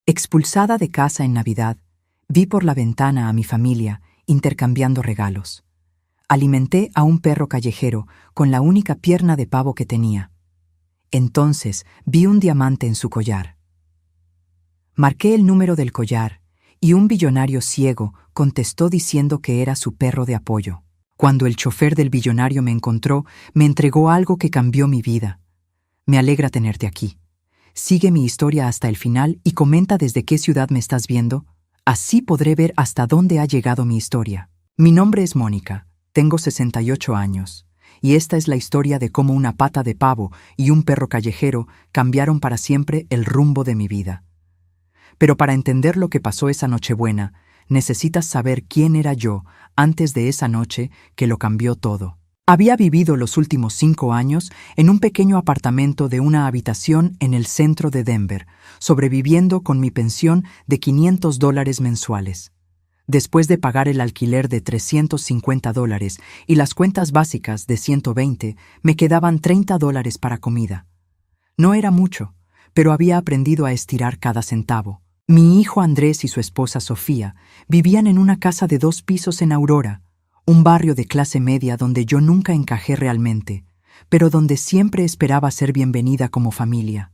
Expulsada de casa en Navidad, vi por la ventana a mi familia intercambiando regalos. Alimenté a un perro callejero con la única pierna de pavo que tenía. Entonces vi un diamante en su collar. Marqué el número del collar y un billonario ciego contestó diciendo que era su perro de apoyo. Cuando el chofer del billonario me encontró, me entregó algo que cambió mi vida. Me alegra tenerte aquí. Sigue mi historia hasta el final y comenta desde qué ciudad me estás viendo. Así podré ver hasta dónde ha llegado mi historia. Mi nombre es Mónica, tengo 68 años, y esta es la historia de cómo una pata de pavo y un perro callejero cambiaron para siempre el rumbo de mi vida. Pero para entender lo que pasó esa Nochebuena, necesitas saber quién era yo antes de esa noche que lo cambió todo. Había vivido los últimos 5 años en un pequeño apartamento de una habitación en el centro de Denver, sobreviviendo con mi pensión de $500 mensuales. Después de pagar el alquiler de $350 y las cuentas básicas de $120, me quedaban $30 para comida. No era mucho, pero había aprendido a estirar cada centavo. Mi hijo Andrés y su esposa Sofía vivían en una casa de 2 pisos en Aurora, un barrio de clase media donde yo nunca encajé realmente, pero donde siempre esperaba ser bienvenida como familia.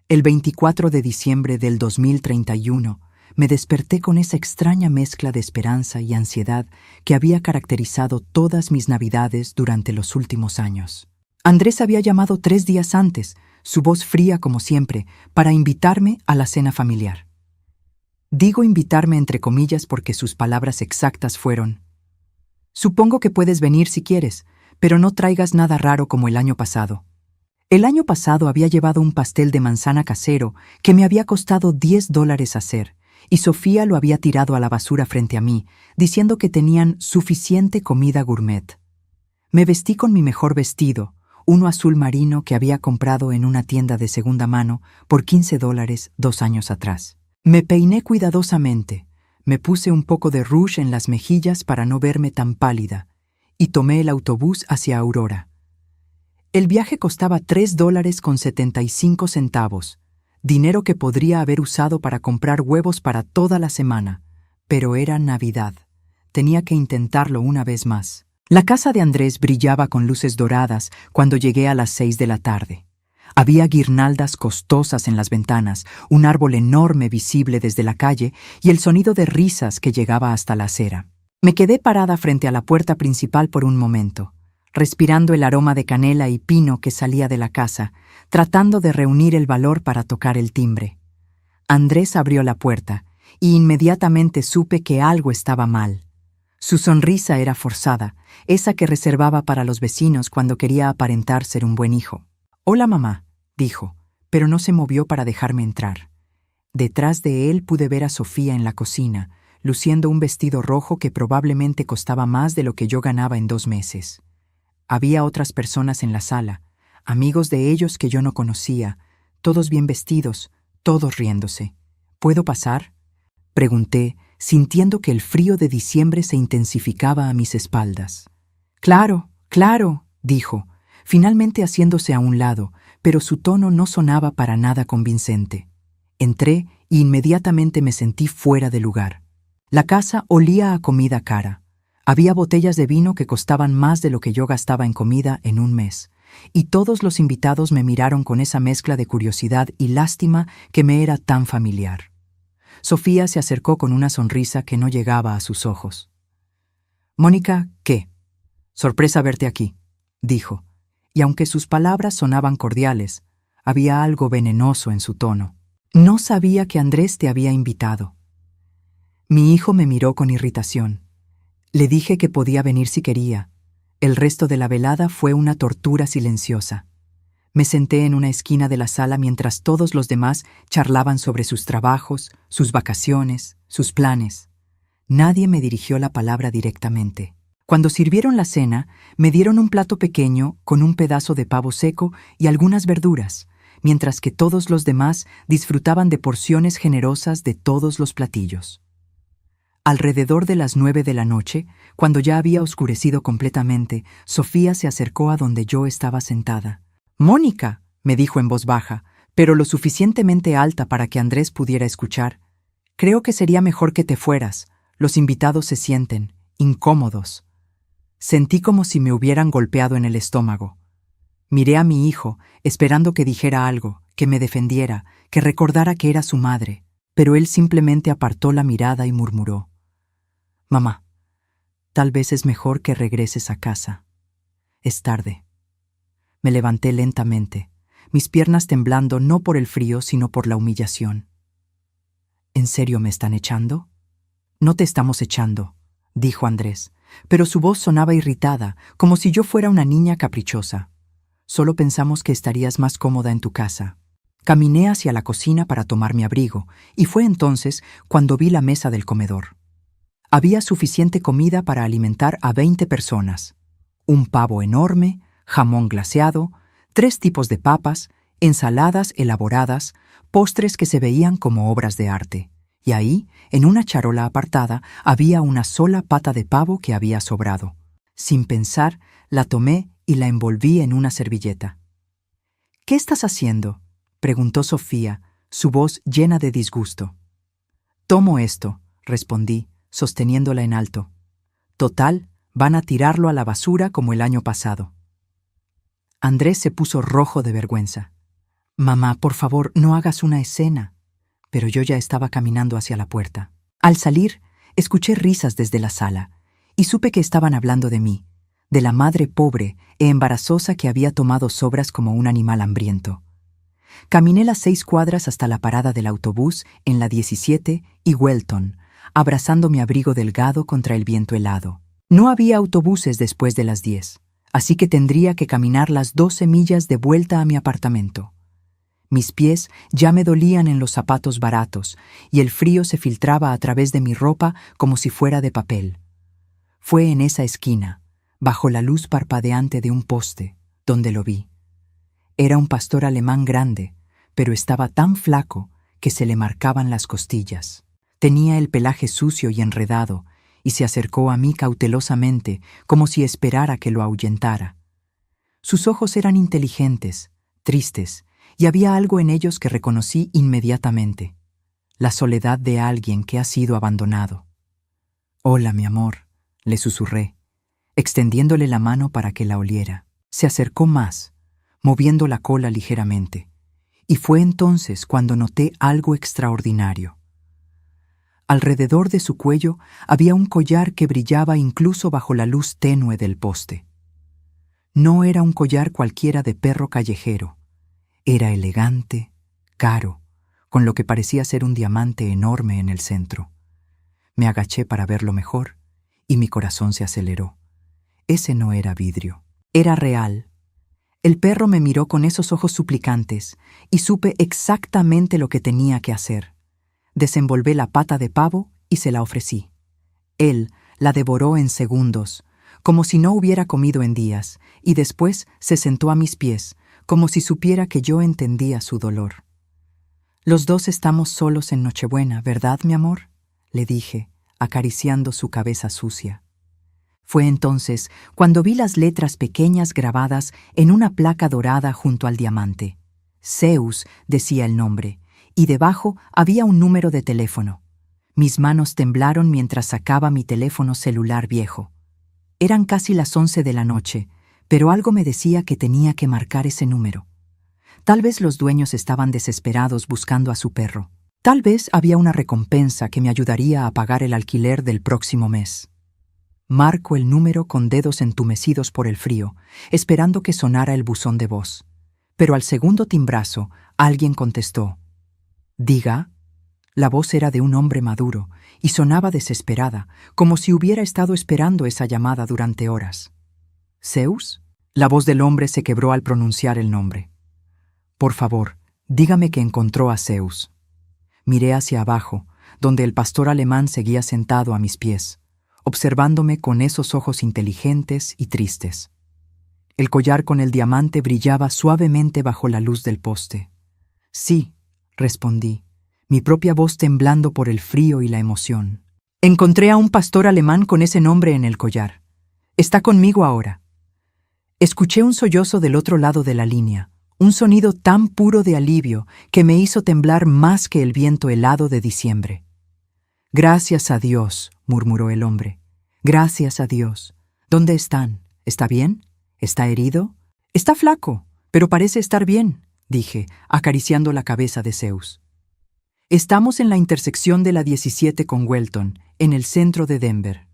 El 24 de diciembre del 2031 me desperté con esa extraña mezcla de esperanza y ansiedad que había caracterizado todas mis Navidades durante los últimos años. Andrés había llamado 3 días antes, su voz fría como siempre, para invitarme a la cena familiar. Digo invitarme entre comillas porque sus palabras exactas fueron: «Supongo que puedes venir si quieres, pero no traigas nada raro como el año pasado». El año pasado había llevado un pastel de manzana casero que me había costado $10 hacer, y Sofía lo había tirado a la basura frente a mí, diciendo que tenían suficiente comida gourmet. Me vestí con mi mejor vestido, uno azul marino que había comprado en una tienda de segunda mano por $15 2 años atrás. Me peiné cuidadosamente, me puse un poco de rouge en las mejillas para no verme tan pálida, y tomé el autobús hacia Aurora. El viaje costaba $3.75, dinero que podría haber usado para comprar huevos para toda la semana, pero era Navidad. Tenía que intentarlo una vez más. La casa de Andrés brillaba con luces doradas cuando llegué a las 6 de la tarde. Había guirnaldas costosas en las ventanas, un árbol enorme visible desde la calle y el sonido de risas que llegaba hasta la acera. Me quedé parada frente a la puerta principal por un momento, respirando el aroma de canela y pino que salía de la casa, tratando de reunir el valor para tocar el timbre. Andrés abrió la puerta y inmediatamente supe que algo estaba mal. Su sonrisa era forzada, esa que reservaba para los vecinos cuando quería aparentar ser un buen hijo. «Hola, mamá», dijo, pero no se movió para dejarme entrar. Detrás de él pude ver a Sofía en la cocina, luciendo un vestido rojo que probablemente costaba más de lo que yo ganaba en 2 meses. Había otras personas en la sala, amigos de ellos que yo no conocía, todos bien vestidos, todos riéndose. «¿Puedo pasar?», pregunté, sintiendo que el frío de diciembre se intensificaba a mis espaldas. «Claro, claro», dijo, finalmente haciéndose a un lado, pero su tono no sonaba para nada convincente. Entré y inmediatamente me sentí fuera de lugar. La casa olía a comida cara. Había botellas de vino que costaban más de lo que yo gastaba en comida en un mes, y todos los invitados me miraron con esa mezcla de curiosidad y lástima que me era tan familiar. Sofía se acercó con una sonrisa que no llegaba a sus ojos. «Mónica, ¿qué? Sorpresa verte aquí», dijo, y aunque sus palabras sonaban cordiales, había algo venenoso en su tono. «No sabía que Andrés te había invitado». Mi hijo me miró con irritación. Le dije que podía venir si quería. El resto de la velada fue una tortura silenciosa. Me senté en una esquina de la sala mientras todos los demás charlaban sobre sus trabajos, sus vacaciones, sus planes. Nadie me dirigió la palabra directamente. Cuando sirvieron la cena, me dieron un plato pequeño con un pedazo de pavo seco y algunas verduras, mientras que todos los demás disfrutaban de porciones generosas de todos los platillos. Alrededor de las 9 de la noche, cuando ya había oscurecido completamente, Sofía se acercó a donde yo estaba sentada. «Mónica», me dijo en voz baja, pero lo suficientemente alta para que Andrés pudiera escuchar. Creo que sería mejor que te fueras. Los invitados se sienten incómodos. Sentí como si me hubieran golpeado en el estómago. Miré a mi hijo, esperando que dijera algo, que me defendiera, que recordara que era su madre, pero él simplemente apartó la mirada y murmuró: «Mamá, tal vez es mejor que regreses a casa. Es tarde». Me levanté lentamente, mis piernas temblando no por el frío, sino por la humillación. «¿En serio me están echando?» «No te estamos echando», dijo Andrés, pero su voz sonaba irritada, como si yo fuera una niña caprichosa. «Solo pensamos que estarías más cómoda en tu casa». Caminé hacia la cocina para tomar mi abrigo, y fue entonces cuando vi la mesa del comedor. Había suficiente comida para alimentar a 20 personas. Un pavo enorme, jamón glaseado, 3 tipos de papas, ensaladas elaboradas, postres que se veían como obras de arte. Y ahí, en una charola apartada, había una sola pata de pavo que había sobrado. Sin pensar, la tomé y la envolví en una servilleta. «¿Qué estás haciendo?», preguntó Sofía, su voz llena de disgusto. «Tomo esto», respondí, sosteniéndola en alto. «Total, van a tirarlo a la basura como el año pasado». Andrés se puso rojo de vergüenza. «Mamá, por favor, no hagas una escena». Pero yo ya estaba caminando hacia la puerta. Al salir, escuché risas desde la sala, y supe que estaban hablando de mí, de la madre pobre e embarazosa que había tomado sobras como un animal hambriento. Caminé las 6 cuadras hasta la parada del autobús en la 17 y Welton, abrazando mi abrigo delgado contra el viento helado. No había autobuses después de las 10, así que tendría que caminar las 12 millas de vuelta a mi apartamento. Mis pies ya me dolían en los zapatos baratos, y el frío se filtraba a través de mi ropa como si fuera de papel. Fue en esa esquina, bajo la luz parpadeante de un poste, donde lo vi. Era un pastor alemán grande, pero estaba tan flaco que se le marcaban las costillas. Tenía el pelaje sucio y enredado, y se acercó a mí cautelosamente, como si esperara que lo ahuyentara. Sus ojos eran inteligentes, tristes, y había algo en ellos que reconocí inmediatamente: la soledad de alguien que ha sido abandonado. «Hola, mi amor», le susurré, extendiéndole la mano para que la oliera. Se acercó más, moviendo la cola ligeramente, y fue entonces cuando noté algo extraordinario. Alrededor de su cuello había un collar que brillaba incluso bajo la luz tenue del poste. No era un collar cualquiera de perro callejero. Era elegante, caro, con lo que parecía ser un diamante enorme en el centro. Me agaché para verlo mejor, y mi corazón se aceleró. Ese no era vidrio, era real. El perro me miró con esos ojos suplicantes, y supe exactamente lo que tenía que hacer. Desenvolvé la pata de pavo y se la ofrecí. Él la devoró en segundos, como si no hubiera comido en días, y después se sentó a mis pies, como si supiera que yo entendía su dolor. «Los dos estamos solos en Nochebuena, ¿verdad, mi amor?», le dije, acariciando su cabeza sucia. Fue entonces cuando vi las letras pequeñas grabadas en una placa dorada junto al diamante. Zeus decía el nombre, y debajo había un número de teléfono. Mis manos temblaron mientras sacaba mi teléfono celular viejo. Eran casi las 11 de la noche, pero algo me decía que tenía que marcar ese número. Tal vez los dueños estaban desesperados buscando a su perro. Tal vez había una recompensa que me ayudaría a pagar el alquiler del próximo mes. Marco el número con dedos entumecidos por el frío, esperando que sonara el buzón de voz. Pero al segundo timbrazo, alguien contestó. «¿Diga?» La voz era de un hombre maduro y sonaba desesperada, como si hubiera estado esperando esa llamada durante horas. «¿Zeus?» La voz del hombre se quebró al pronunciar el nombre. «Por favor, dígame que encontró a Zeus». Miré hacia abajo, donde el pastor alemán seguía sentado a mis pies, observándome con esos ojos inteligentes y tristes. El collar con el diamante brillaba suavemente bajo la luz del poste. «Sí», respondí, mi propia voz temblando por el frío y la emoción. «Encontré a un pastor alemán con ese nombre en el collar. Está conmigo ahora». Escuché un sollozo del otro lado de la línea, un sonido tan puro de alivio que me hizo temblar más que el viento helado de diciembre. «Gracias a Dios», murmuró el hombre. «Gracias a Dios. ¿Dónde están? ¿Está bien? ¿Está herido?» «Está flaco, pero parece estar bien», dije, acariciando la cabeza de Zeus. «Estamos en la intersección de la 17 con Welton, en el centro de Denver».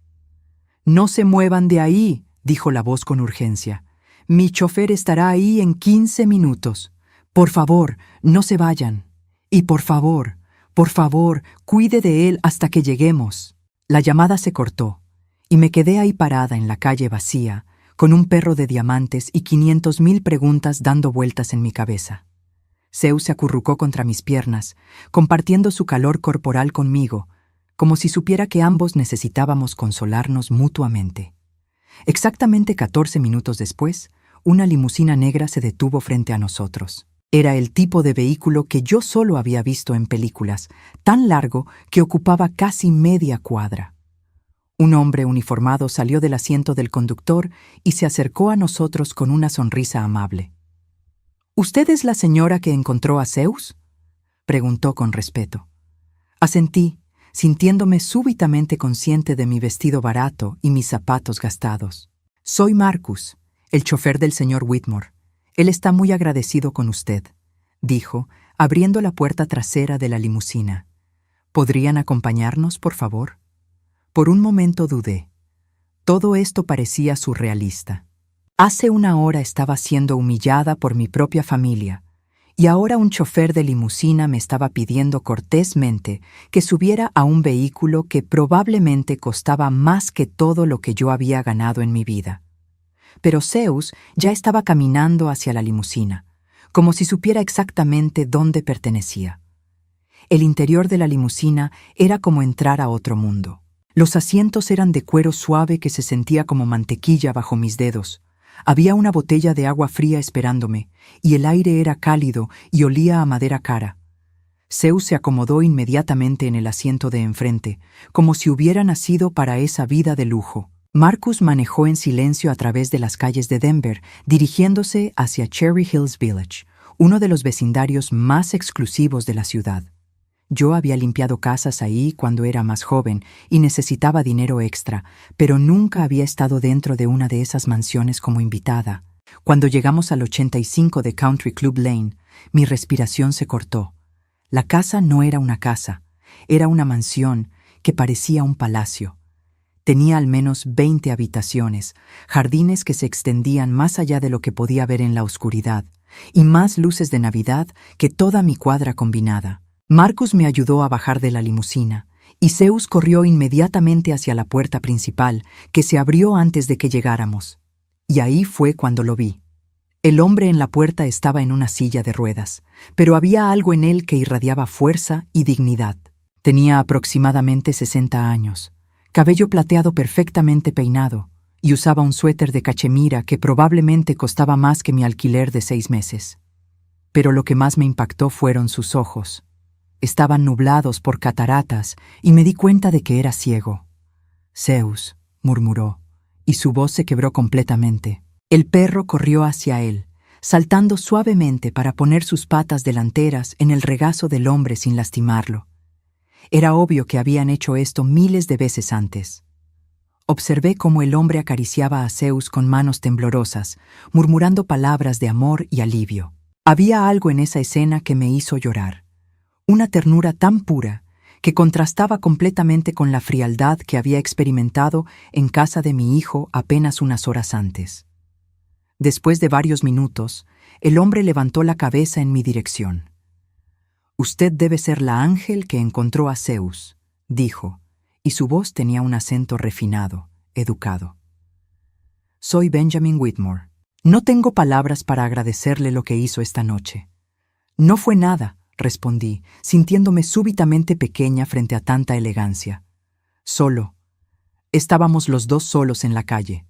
«No se muevan de ahí», dijo la voz con urgencia. «Mi chofer estará ahí en 15 minutos. Por favor, no se vayan. Y por favor, cuide de él hasta que lleguemos». La llamada se cortó, y me quedé ahí parada en la calle vacía, con un perro de diamantes y 500,000 preguntas dando vueltas en mi cabeza. Zeus se acurrucó contra mis piernas, compartiendo su calor corporal conmigo, como si supiera que ambos necesitábamos consolarnos mutuamente. Exactamente 14 minutos después, una limusina negra se detuvo frente a nosotros. Era el tipo de vehículo que yo solo había visto en películas, tan largo que ocupaba casi media cuadra. Un hombre uniformado salió del asiento del conductor y se acercó a nosotros con una sonrisa amable. «¿Usted es la señora que encontró a Zeus?», preguntó con respeto. Asentí, sintiéndome súbitamente consciente de mi vestido barato y mis zapatos gastados. «Soy Marcus, el chofer del señor Whitmore. Él está muy agradecido con usted», dijo, abriendo la puerta trasera de la limusina. «¿Podrían acompañarnos, por favor?» Por un momento dudé. Todo esto parecía surrealista. Hace una hora estaba siendo humillada por mi propia familia, y ahora un chofer de limusina me estaba pidiendo cortésmente que subiera a un vehículo que probablemente costaba más que todo lo que yo había ganado en mi vida. Pero Zeus ya estaba caminando hacia la limusina, como si supiera exactamente dónde pertenecía. El interior de la limusina era como entrar a otro mundo. Los asientos eran de cuero suave que se sentía como mantequilla bajo mis dedos. Había una botella de agua fría esperándome, y el aire era cálido y olía a madera cara. Zeus se acomodó inmediatamente en el asiento de enfrente, como si hubiera nacido para esa vida de lujo. Marcus manejó en silencio a través de las calles de Denver, dirigiéndose hacia Cherry Hills Village, uno de los vecindarios más exclusivos de la ciudad. Yo había limpiado casas ahí cuando era más joven y necesitaba dinero extra, pero nunca había estado dentro de una de esas mansiones como invitada. Cuando llegamos al 85 de Country Club Lane, mi respiración se cortó. La casa no era una casa, era una mansión que parecía un palacio. Tenía al menos 20 habitaciones, jardines que se extendían más allá de lo que podía ver en la oscuridad, y más luces de Navidad que toda mi cuadra combinada. Marcus me ayudó a bajar de la limusina, y Zeus corrió inmediatamente hacia la puerta principal, que se abrió antes de que llegáramos. Y ahí fue cuando lo vi. El hombre en la puerta estaba en una silla de ruedas, pero había algo en él que irradiaba fuerza y dignidad. Tenía aproximadamente 60 años, cabello plateado perfectamente peinado, y usaba un suéter de cachemira que probablemente costaba más que mi alquiler de 6 meses. Pero lo que más me impactó fueron sus ojos. Estaban nublados por cataratas y me di cuenta de que era ciego. «Zeus», murmuró, y su voz se quebró completamente. El perro corrió hacia él, saltando suavemente para poner sus patas delanteras en el regazo del hombre sin lastimarlo. Era obvio que habían hecho esto miles de veces antes. Observé cómo el hombre acariciaba a Zeus con manos temblorosas, murmurando palabras de amor y alivio. Había algo en esa escena que me hizo llorar. Una ternura tan pura que contrastaba completamente con la frialdad que había experimentado en casa de mi hijo apenas unas horas antes. Después de varios minutos, el hombre levantó la cabeza en mi dirección. «Usted debe ser la ángel que encontró a Zeus», dijo, y su voz tenía un acento refinado, educado. «Soy Benjamin Whitmore. No tengo palabras para agradecerle lo que hizo esta noche». «No fue nada», respondí, sintiéndome súbitamente pequeña frente a tanta elegancia. «Solo». Estábamos los dos solos en la calle.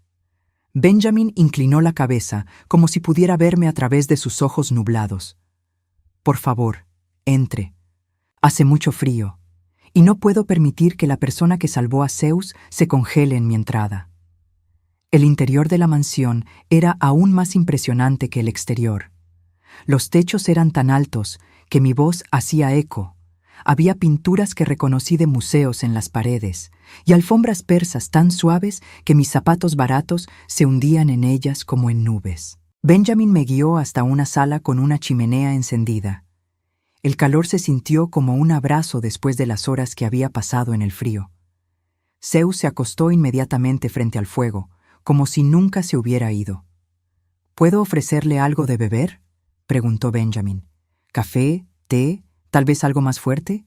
Benjamin inclinó la cabeza como si pudiera verme a través de sus ojos nublados. «Por favor, entre. Hace mucho frío, y no puedo permitir que la persona que salvó a Zeus se congele en mi entrada». El interior de la mansión era aún más impresionante que el exterior. Los techos eran tan altos que mi voz hacía eco. Había pinturas que reconocí de museos en las paredes y alfombras persas tan suaves que mis zapatos baratos se hundían en ellas como en nubes. Benjamin me guió hasta una sala con una chimenea encendida. El calor se sintió como un abrazo después de las horas que había pasado en el frío. Zeus se acostó inmediatamente frente al fuego, como si nunca se hubiera ido. ¿Puedo ofrecerle algo de beber?, preguntó Benjamin. ¿Café? ¿Té? ¿Tal vez algo más fuerte?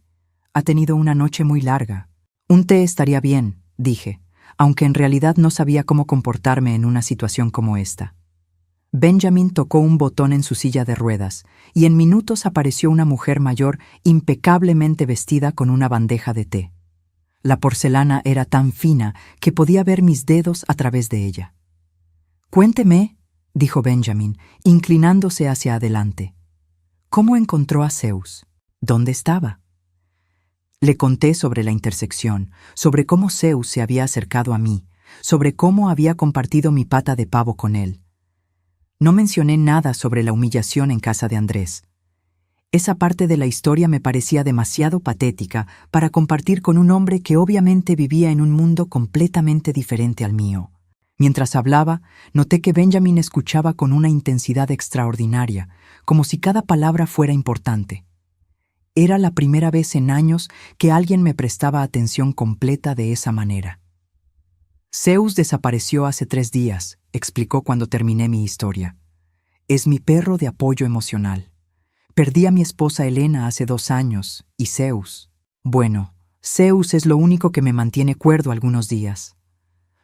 Ha tenido una noche muy larga. Un té estaría bien, dije, aunque en realidad no sabía cómo comportarme en una situación como esta. Benjamin tocó un botón en su silla de ruedas, y en minutos apareció una mujer mayor impecablemente vestida con una bandeja de té. La porcelana era tan fina que podía ver mis dedos a través de ella. «Cuénteme», dijo Benjamin, inclinándose hacia adelante. «¿Cómo encontró a Zeus? ¿Dónde estaba?» Le conté sobre la intersección, sobre cómo Zeus se había acercado a mí, sobre cómo había compartido mi pata de pavo con él. No mencioné nada sobre la humillación en casa de Andrés. Esa parte de la historia me parecía demasiado patética para compartir con un hombre que obviamente vivía en un mundo completamente diferente al mío. Mientras hablaba, noté que Benjamin escuchaba con una intensidad extraordinaria, como si cada palabra fuera importante. Era la primera vez en años que alguien me prestaba atención completa de esa manera. «Zeus desapareció hace 3 días», explicó cuando terminé mi historia. «Es mi perro de apoyo emocional. Perdí a mi esposa Helena hace 2 años, y Zeus. Bueno, Zeus es lo único que me mantiene cuerdo algunos días».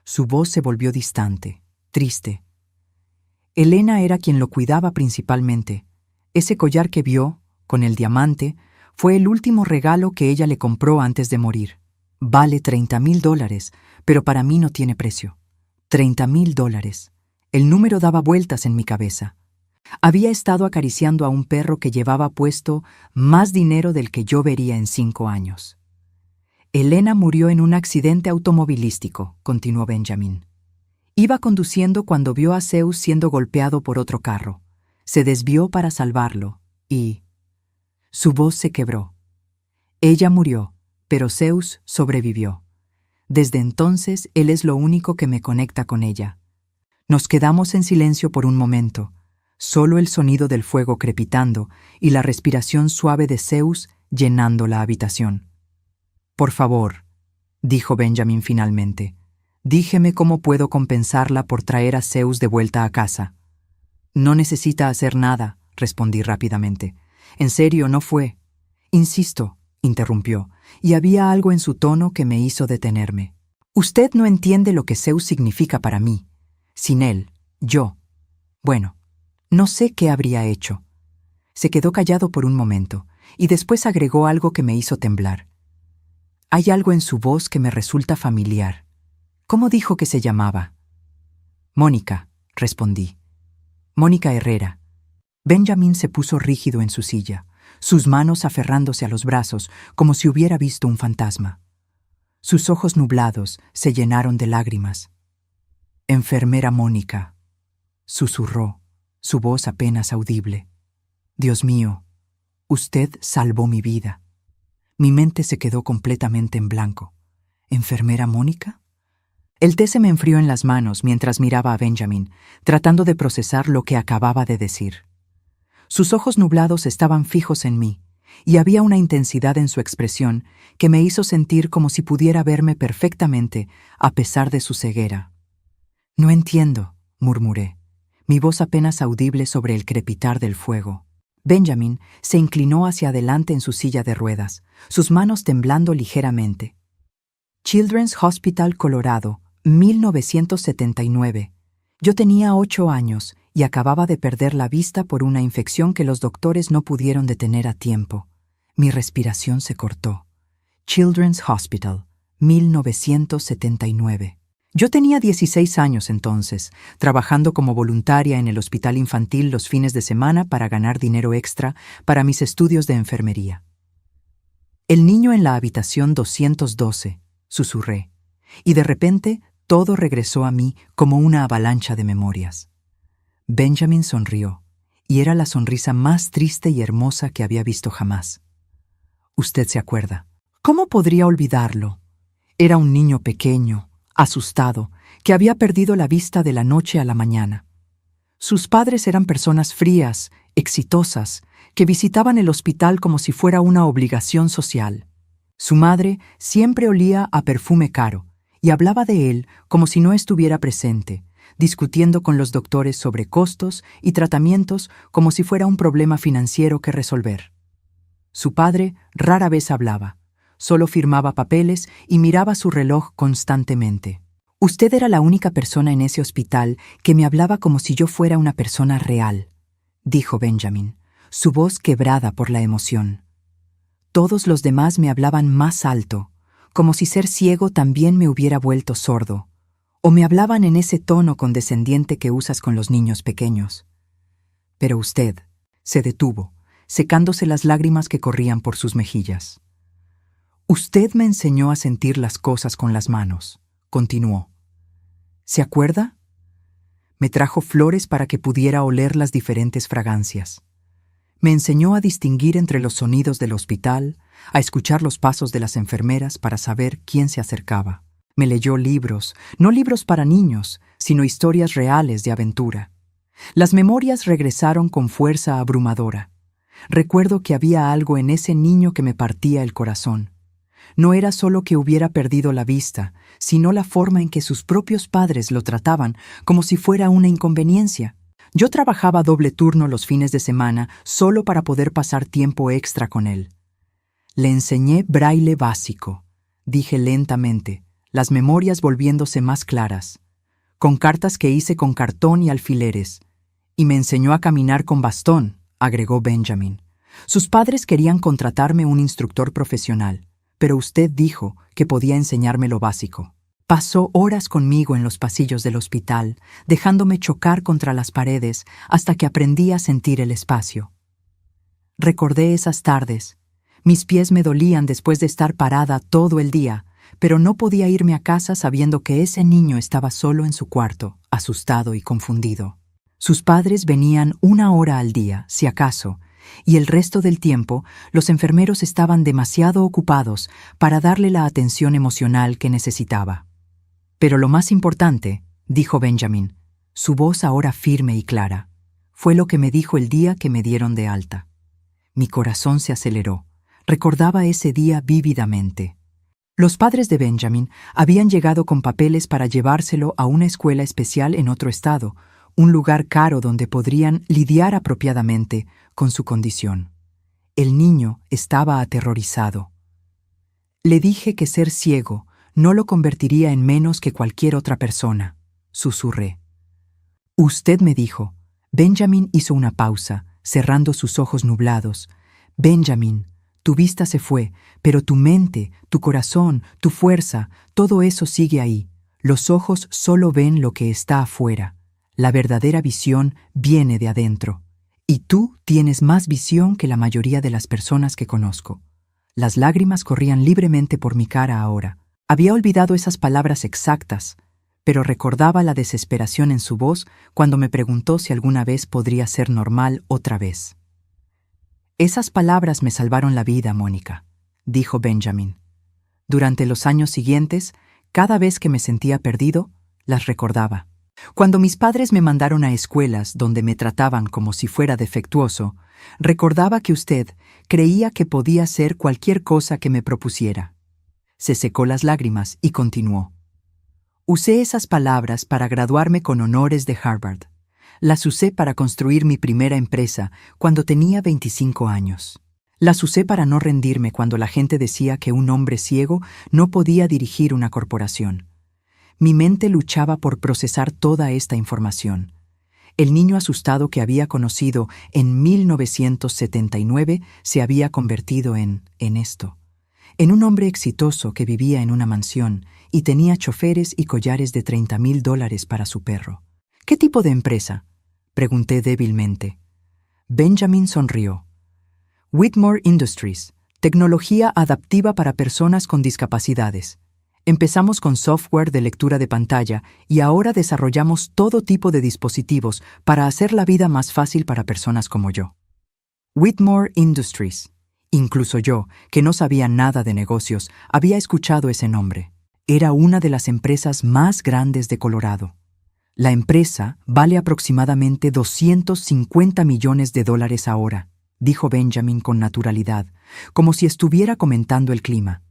Su voz se volvió distante, triste. Helena era quien lo cuidaba principalmente. Ese collar que vio, con el diamante, fue el último regalo que ella le compró antes de morir. Vale $30,000, pero para mí no tiene precio. $30,000. El número daba vueltas en mi cabeza. Había estado acariciando a un perro que llevaba puesto más dinero del que yo vería en 5 años. «Helena murió en un accidente automovilístico», continuó Benjamin. «Iba conduciendo cuando vio a Zeus siendo golpeado por otro carro. Se desvió para salvarlo y...» Su voz se quebró. «Ella murió, pero Zeus sobrevivió. Desde entonces, él es lo único que me conecta con ella». Nos quedamos en silencio por un momento, solo el sonido del fuego crepitando y la respiración suave de Zeus llenando la habitación. «Por favor», dijo Benjamin finalmente, «dígeme cómo puedo compensarla por traer a Zeus de vuelta a casa». «No necesita hacer nada», respondí rápidamente. «En serio, no fue». «Insisto», interrumpió, y había algo en su tono que me hizo detenerme. «Usted no entiende lo que Zeus significa para mí. Sin él, yo. Bueno, no sé qué habría hecho». Se quedó callado por un momento, y después agregó algo que me hizo temblar. «Hay algo en su voz que me resulta familiar. ¿Cómo dijo que se llamaba?» «Mónica», respondí. «Mónica Herrera». Benjamin se puso rígido en su silla, sus manos aferrándose a los brazos como si hubiera visto un fantasma. Sus ojos nublados se llenaron de lágrimas. «Enfermera Mónica», susurró, su voz apenas audible. «Dios mío, usted salvó mi vida». Mi mente se quedó completamente en blanco. ¿Enfermera Mónica? El té se me enfrió en las manos mientras miraba a Benjamin, tratando de procesar lo que acababa de decir. Sus ojos nublados estaban fijos en mí, y había una intensidad en su expresión que me hizo sentir como si pudiera verme perfectamente a pesar de su ceguera. «No entiendo», murmuré, mi voz apenas audible sobre el crepitar del fuego. Benjamin se inclinó hacia adelante en su silla de ruedas, sus manos temblando ligeramente. «Children's Hospital, Colorado, 1979. Yo tenía 8 años y acababa de perder la vista por una infección que los doctores no pudieron detener a tiempo. Mi respiración se cortó. Children's Hospital, 1979. Yo tenía 16 años entonces, trabajando como voluntaria en el hospital infantil los fines de semana para ganar dinero extra para mis estudios de enfermería. «El niño en la habitación 212», susurré, y de repente todo regresó a mí como una avalancha de memorias. Benjamin sonrió, y era la sonrisa más triste y hermosa que había visto jamás. Usted se acuerda. ¿Cómo podría olvidarlo? Era un niño pequeño, asustado, que había perdido la vista de la noche a la mañana. Sus padres eran personas frías, exitosas, que visitaban el hospital como si fuera una obligación social. Su madre siempre olía a perfume caro y hablaba de él como si no estuviera presente, discutiendo con los doctores sobre costos y tratamientos como si fuera un problema financiero que resolver. Su padre rara vez hablaba, solo firmaba papeles y miraba su reloj constantemente. Usted era la única persona en ese hospital que me hablaba como si yo fuera una persona real, dijo Benjamin, su voz quebrada por la emoción. Todos los demás me hablaban más alto, como si ser ciego también me hubiera vuelto sordo, o me hablaban en ese tono condescendiente que usas con los niños pequeños. Pero usted se detuvo, secándose las lágrimas que corrían por sus mejillas. Usted me enseñó a sentir las cosas con las manos, continuó. ¿Se acuerda? Me trajo flores para que pudiera oler las diferentes fragancias. Me enseñó a distinguir entre los sonidos del hospital, a escuchar los pasos de las enfermeras para saber quién se acercaba. Me leyó libros, no libros para niños, sino historias reales de aventura. Las memorias regresaron con fuerza abrumadora. Recuerdo que había algo en ese niño que me partía el corazón. No era solo que hubiera perdido la vista, sino la forma en que sus propios padres lo trataban como si fuera una inconveniencia. Yo trabajaba doble turno los fines de semana solo para poder pasar tiempo extra con él. Le enseñé braille básico, dije lentamente, las memorias volviéndose más claras, con cartas que hice con cartón y alfileres, y me enseñó a caminar con bastón, agregó Benjamin. Sus padres querían contratarme un instructor profesional, pero usted dijo que podía enseñarme lo básico. Pasó horas conmigo en los pasillos del hospital, dejándome chocar contra las paredes hasta que aprendí a sentir el espacio. Recordé esas tardes. Mis pies me dolían después de estar parada todo el día, pero no podía irme a casa sabiendo que ese niño estaba solo en su cuarto, asustado y confundido. Sus padres venían 1 hora al día, si acaso, y el resto del tiempo los enfermeros estaban demasiado ocupados para darle la atención emocional que necesitaba. Pero lo más importante, dijo Benjamin, su voz ahora firme y clara, fue lo que me dijo el día que me dieron de alta. Mi corazón se aceleró. Recordaba ese día vívidamente. Los padres de Benjamin habían llegado con papeles para llevárselo a una escuela especial en otro estado, un lugar caro donde podrían lidiar apropiadamente con su condición. El niño estaba aterrorizado. Le dije que ser ciego no lo convertiría en menos que cualquier otra persona, susurré. Usted me dijo. Benjamin hizo una pausa, cerrando sus ojos nublados. Benjamin, tu vista se fue, pero tu mente, tu corazón, tu fuerza, todo eso sigue ahí. Los ojos solo ven lo que está afuera. La verdadera visión viene de adentro. Y tú tienes más visión que la mayoría de las personas que conozco. Las lágrimas corrían libremente por mi cara ahora. Había olvidado esas palabras exactas, pero recordaba la desesperación en su voz cuando me preguntó si alguna vez podría ser normal otra vez. Esas palabras me salvaron la vida, Mónica, dijo Benjamin. Durante los años siguientes, cada vez que me sentía perdido, las recordaba. Cuando mis padres me mandaron a escuelas donde me trataban como si fuera defectuoso, recordaba que usted creía que podía hacer cualquier cosa que me propusiera. Se secó las lágrimas y continuó. Usé esas palabras para graduarme con honores de Harvard. Las usé para construir mi primera empresa cuando tenía 25 años. Las usé para no rendirme cuando la gente decía que un hombre ciego no podía dirigir una corporación. Mi mente luchaba por procesar toda esta información. El niño asustado que había conocido en 1979 se había convertido en esto. En un hombre exitoso que vivía en una mansión y tenía choferes y collares de $30,000 para su perro. ¿Qué tipo de empresa?, pregunté débilmente. Benjamin sonrió. Whitmore Industries, tecnología adaptiva para personas con discapacidades. Empezamos con software de lectura de pantalla y ahora desarrollamos todo tipo de dispositivos para hacer la vida más fácil para personas como yo. Whitmore Industries. Incluso yo, que no sabía nada de negocios, había escuchado ese nombre. Era una de las empresas más grandes de Colorado. La empresa vale aproximadamente $250 millones ahora, dijo Benjamin con naturalidad, como si estuviera comentando el clima.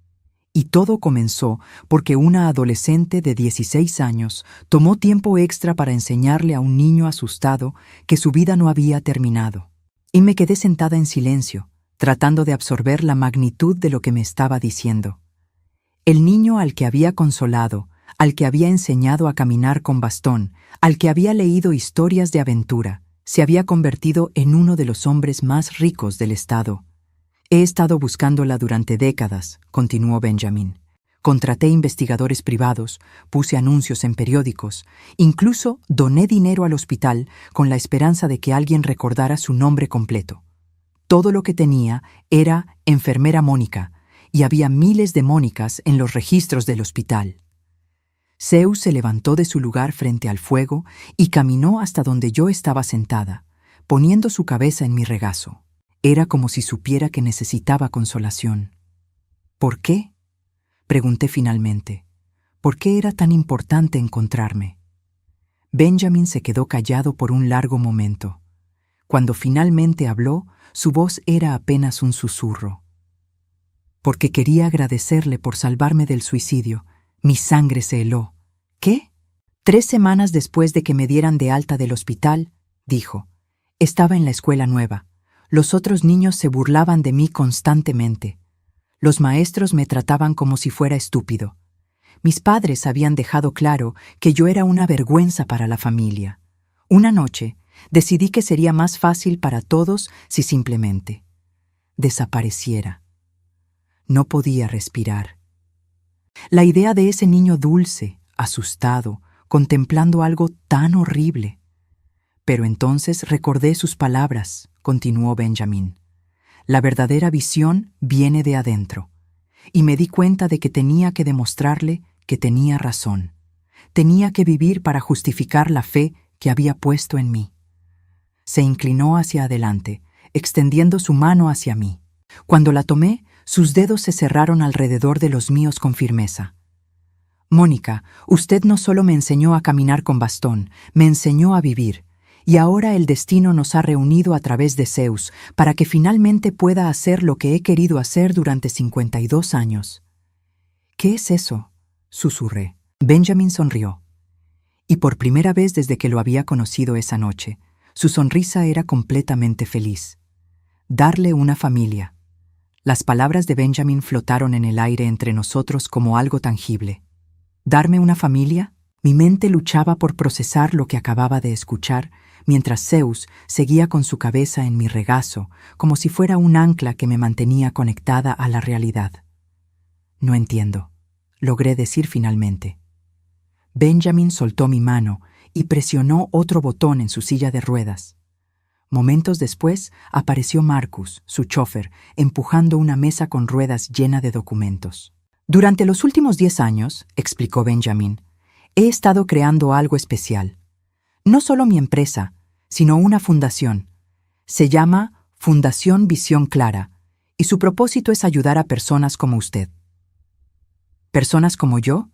Y todo comenzó porque una adolescente de 16 años tomó tiempo extra para enseñarle a un niño asustado que su vida no había terminado. Y me quedé sentada en silencio, tratando de absorber la magnitud de lo que me estaba diciendo. El niño al que había consolado, al que había enseñado a caminar con bastón, al que había leído historias de aventura, se había convertido en uno de los hombres más ricos del estado. He estado buscándola durante décadas, continuó Benjamin. Contraté investigadores privados, puse anuncios en periódicos, incluso doné dinero al hospital con la esperanza de que alguien recordara su nombre completo. Todo lo que tenía era enfermera Mónica, y había miles de Mónicas en los registros del hospital. Zeus se levantó de su lugar frente al fuego y caminó hasta donde yo estaba sentada, poniendo su cabeza en mi regazo. Era como si supiera que necesitaba consolación. ¿Por qué? Pregunté finalmente. ¿Por qué era tan importante encontrarme? Benjamin se quedó callado por un largo momento. Cuando finalmente habló, su voz era apenas un susurro. Porque quería agradecerle por salvarme del suicidio. Mi sangre se heló. ¿Qué? 3 semanas después de que me dieran de alta del hospital, dijo. Estaba en la escuela nueva. Los otros niños se burlaban de mí constantemente. Los maestros me trataban como si fuera estúpido. Mis padres habían dejado claro que yo era una vergüenza para la familia. Una noche, decidí que sería más fácil para todos si simplemente desapareciera. No podía respirar. La idea de ese niño dulce, asustado, contemplando algo tan horrible. Pero entonces recordé sus palabras, continuó Benjamin. La verdadera visión viene de adentro. Y me di cuenta de que tenía que demostrarle que tenía razón. Tenía que vivir para justificar la fe que había puesto en mí. Se inclinó hacia adelante, extendiendo su mano hacia mí. Cuando la tomé, sus dedos se cerraron alrededor de los míos con firmeza. Mónica, usted no solo me enseñó a caminar con bastón, me enseñó a vivir. Y ahora el destino nos ha reunido a través de Zeus para que finalmente pueda hacer lo que he querido hacer durante 52 años. ¿Qué es eso?, susurré. Benjamin sonrió. Y por primera vez desde que lo había conocido esa noche, su sonrisa era completamente feliz. Darle una familia. Las palabras de Benjamin flotaron en el aire entre nosotros como algo tangible. ¿Darme una familia? Mi mente luchaba por procesar lo que acababa de escuchar, mientras Zeus seguía con su cabeza en mi regazo, como si fuera un ancla que me mantenía conectada a la realidad. No entiendo, logré decir finalmente. Benjamin soltó mi mano y presionó otro botón en su silla de ruedas. Momentos después apareció Marcus, su chofer, empujando una mesa con ruedas llena de documentos. Durante los últimos 10 años, explicó Benjamin, he estado creando algo especial. No solo mi empresa, sino una fundación. Se llama Fundación Visión Clara, y su propósito es ayudar a personas como usted. ¿Personas como yo?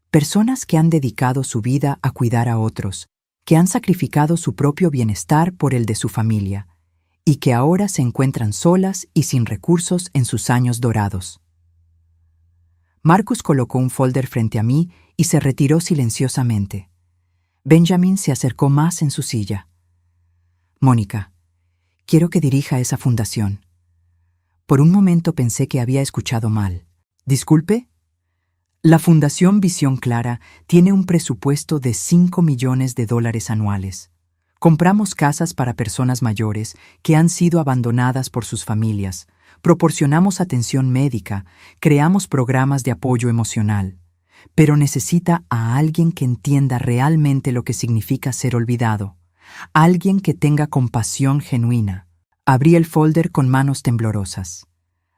Personas que han dedicado su vida a cuidar a otros, que han sacrificado su propio bienestar por el de su familia, y que ahora se encuentran solas y sin recursos en sus años dorados. Marcus colocó un folder frente a mí y se retiró silenciosamente. Benjamin se acercó más en su silla. Mónica, quiero que dirija esa fundación. Por un momento pensé que había escuchado mal. ¿Disculpe? La Fundación Visión Clara tiene un presupuesto de $5 millones anuales. Compramos casas para personas mayores que han sido abandonadas por sus familias, proporcionamos atención médica, creamos programas de apoyo emocional. Pero necesita a alguien que entienda realmente lo que significa ser olvidado, alguien que tenga compasión genuina. Abrí el folder con manos temblorosas.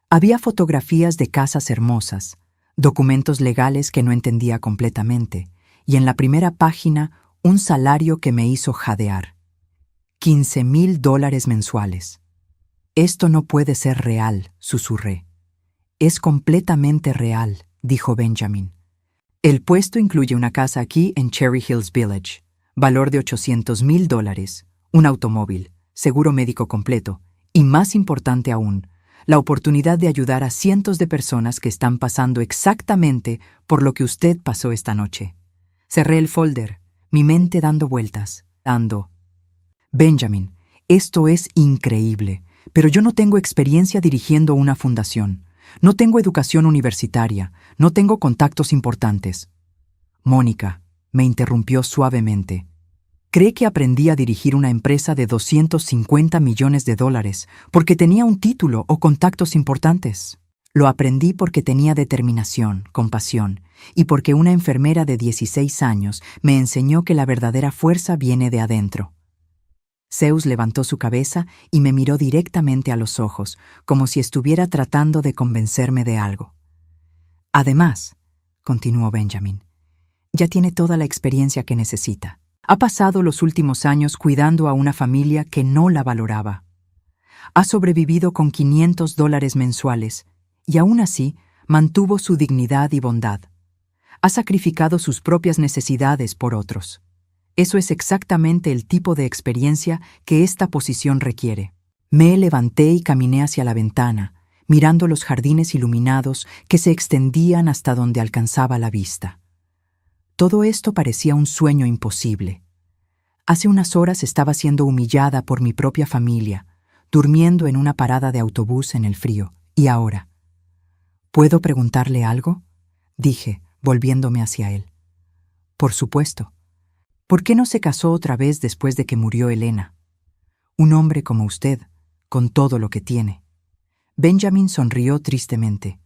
Había fotografías de casas hermosas, documentos legales que no entendía completamente, y en la primera página un salario que me hizo jadear. $15,000 mensuales. Esto no puede ser real, susurré. Es completamente real, dijo Benjamin. El puesto incluye una casa aquí en Cherry Hills Village, valor de $800,000, un automóvil, seguro médico completo, y más importante aún, la oportunidad de ayudar a cientos de personas que están pasando exactamente por lo que usted pasó esta noche. Cerré el folder, mi mente dando vueltas, Benjamin, esto es increíble, pero yo no tengo experiencia dirigiendo una fundación. No tengo educación universitaria, no tengo contactos importantes. Mónica, me interrumpió suavemente. ¿Cree que aprendí a dirigir una empresa de $250 millones porque tenía un título o contactos importantes? Lo aprendí porque tenía determinación, compasión, y porque una enfermera de 16 años me enseñó que la verdadera fuerza viene de adentro. Zeus levantó su cabeza y me miró directamente a los ojos, como si estuviera tratando de convencerme de algo. Además, continuó Benjamin, ya tiene toda la experiencia que necesita. Ha pasado los últimos años cuidando a una familia que no la valoraba. Ha sobrevivido con $500 mensuales y aún así mantuvo su dignidad y bondad. Ha sacrificado sus propias necesidades por otros. Eso es exactamente el tipo de experiencia que esta posición requiere. Me levanté y caminé hacia la ventana, mirando los jardines iluminados que se extendían hasta donde alcanzaba la vista. Todo esto parecía un sueño imposible. Hace unas horas estaba siendo humillada por mi propia familia, durmiendo en una parada de autobús en el frío, y ahora. ¿Puedo preguntarle algo?, dije, volviéndome hacia él. Por supuesto. ¿Por qué no se casó otra vez después de que murió Elena? Un hombre como usted, con todo lo que tiene. Benjamin sonrió tristemente.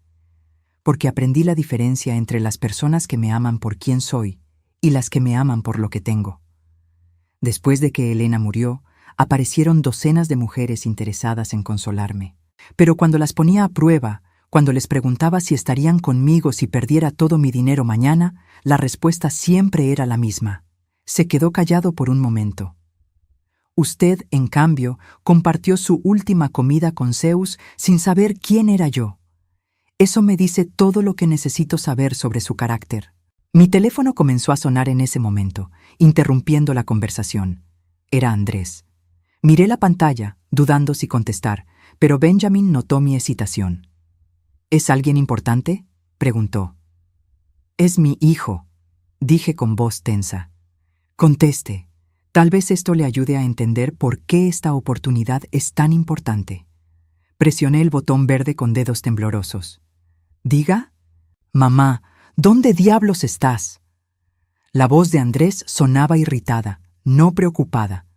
Porque aprendí la diferencia entre las personas que me aman por quien soy y las que me aman por lo que tengo. Después de que Elena murió, aparecieron docenas de mujeres interesadas en consolarme. Pero cuando las ponía a prueba, cuando les preguntaba si estarían conmigo si perdiera todo mi dinero mañana, la respuesta siempre era la misma. Se quedó callado por un momento. Usted, en cambio, compartió su última comida con Zeus sin saber quién era yo. Eso me dice todo lo que necesito saber sobre su carácter. Mi teléfono comenzó a sonar en ese momento, interrumpiendo la conversación. Era Andrés. Miré la pantalla, dudando si contestar, pero Benjamin notó mi hesitación. ¿Es alguien importante?, preguntó. Es mi hijo, dije con voz tensa. Conteste. Tal vez esto le ayude a entender por qué esta oportunidad es tan importante. Presioné el botón verde con dedos temblorosos. ¿Diga? Mamá, ¿dónde diablos estás? La voz de Andrés sonaba irritada, no preocupada.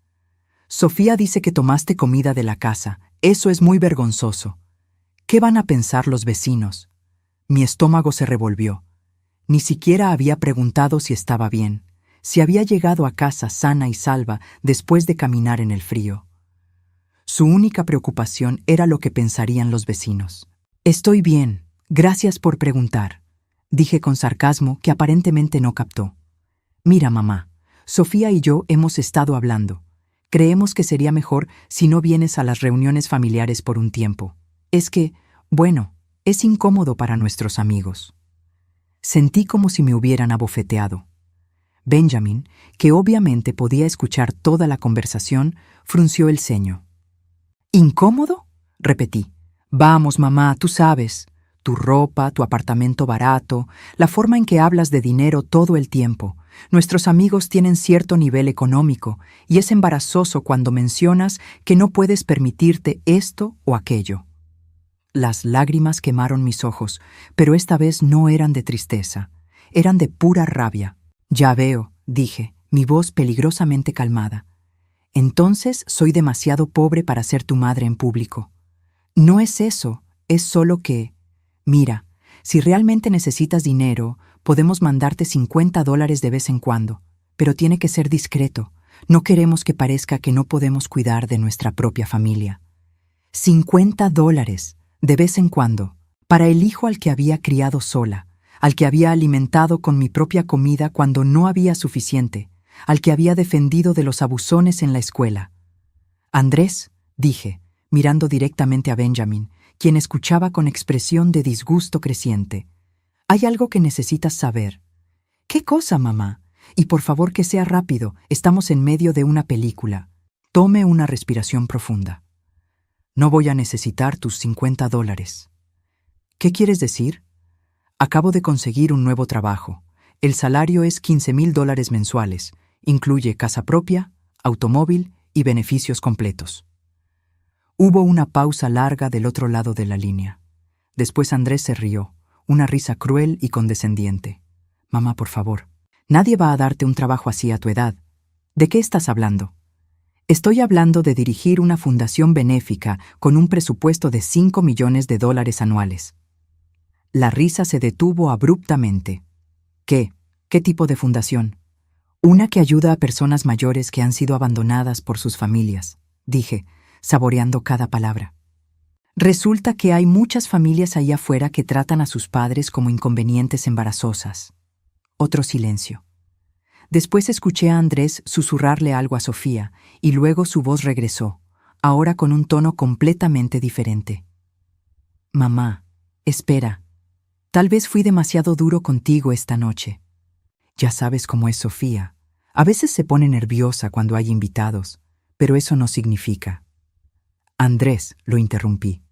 Sofía dice que tomaste comida de la casa. Eso es muy vergonzoso. ¿Qué van a pensar los vecinos? Mi estómago se revolvió. Ni siquiera había preguntado si estaba bien, si había llegado a casa sana y salva después de caminar en el frío. Su única preocupación era lo que pensarían los vecinos. Estoy bien, gracias por preguntar, dije con sarcasmo que aparentemente no captó. Mira, mamá, Sofía y yo hemos estado hablando. Creemos que sería mejor si no vienes a las reuniones familiares por un tiempo. Es que, bueno, es incómodo para nuestros amigos. Sentí como si me hubieran abofeteado. Benjamin, que obviamente podía escuchar toda la conversación, frunció el ceño. ¿Incómodo?, repetí. Vamos, mamá, tú sabes. Tu ropa, tu apartamento barato, la forma en que hablas de dinero todo el tiempo. Nuestros amigos tienen cierto nivel económico y es embarazoso cuando mencionas que no puedes permitirte esto o aquello. Las lágrimas quemaron mis ojos, pero esta vez no eran de tristeza, eran de pura rabia. Ya veo, dije, mi voz peligrosamente calmada. Entonces soy demasiado pobre para ser tu madre en público. No es eso, es solo que... Mira, si realmente necesitas dinero, podemos mandarte $50 de vez en cuando, pero tiene que ser discreto. No queremos que parezca que no podemos cuidar de nuestra propia familia. $50 de vez en cuando, para el hijo al que había criado sola, al que había alimentado con mi propia comida cuando no había suficiente, al que había defendido de los abusones en la escuela. Andrés, dije, mirando directamente a Benjamin, quien escuchaba con expresión de disgusto creciente. Hay algo que necesitas saber. ¿Qué cosa, mamá? Y por favor que sea rápido, estamos en medio de una película. Tome una respiración profunda. No voy a necesitar tus $50. ¿Qué quieres decir? Acabo de conseguir un nuevo trabajo. El salario es $15,000 mensuales. Incluye casa propia, automóvil y beneficios completos. Hubo una pausa larga del otro lado de la línea. Después Andrés se rió, una risa cruel y condescendiente. Mamá, por favor, nadie va a darte un trabajo así a tu edad. ¿De qué estás hablando? Estoy hablando de dirigir una fundación benéfica con un presupuesto de $5 millones anuales. La risa se detuvo abruptamente. ¿Qué? ¿Qué tipo de fundación? Una que ayuda a personas mayores que han sido abandonadas por sus familias, dije, saboreando cada palabra. Resulta que hay muchas familias ahí afuera que tratan a sus padres como inconvenientes embarazosas. Otro silencio. Después escuché a Andrés susurrarle algo a Sofía, y luego su voz regresó, ahora con un tono completamente diferente. Mamá, espera. Tal vez fui demasiado duro contigo esta noche. Ya sabes cómo es Sofía. A veces se pone nerviosa cuando hay invitados, pero eso no significa. Andrés, lo interrumpí.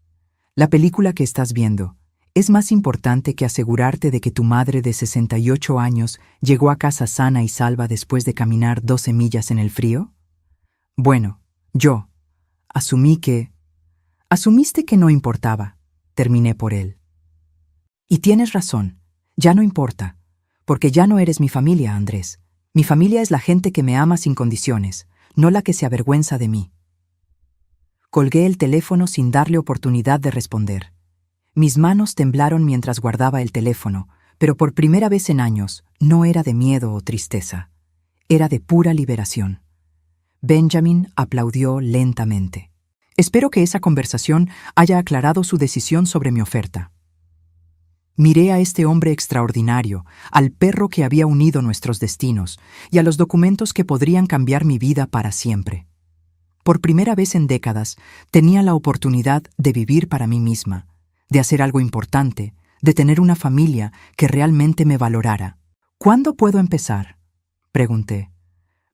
La película que estás viendo es más importante que asegurarte de que tu madre de 68 años llegó a casa sana y salva después de caminar 12 millas en el frío. Bueno, yo asumiste que no importaba. Terminé por él. Y tienes razón, ya no importa, porque ya no eres mi familia, Andrés. Mi familia es la gente que me ama sin condiciones, no la que se avergüenza de mí. Colgué el teléfono sin darle oportunidad de responder. Mis manos temblaron mientras guardaba el teléfono, pero por primera vez en años no era de miedo o tristeza. Era de pura liberación. Benjamin aplaudió lentamente. Espero que esa conversación haya aclarado su decisión sobre mi oferta. Miré a este hombre extraordinario, al perro que había unido nuestros destinos y a los documentos que podrían cambiar mi vida para siempre. Por primera vez en décadas, tenía la oportunidad de vivir para mí misma, de hacer algo importante, de tener una familia que realmente me valorara. ¿Cuándo puedo empezar?, pregunté.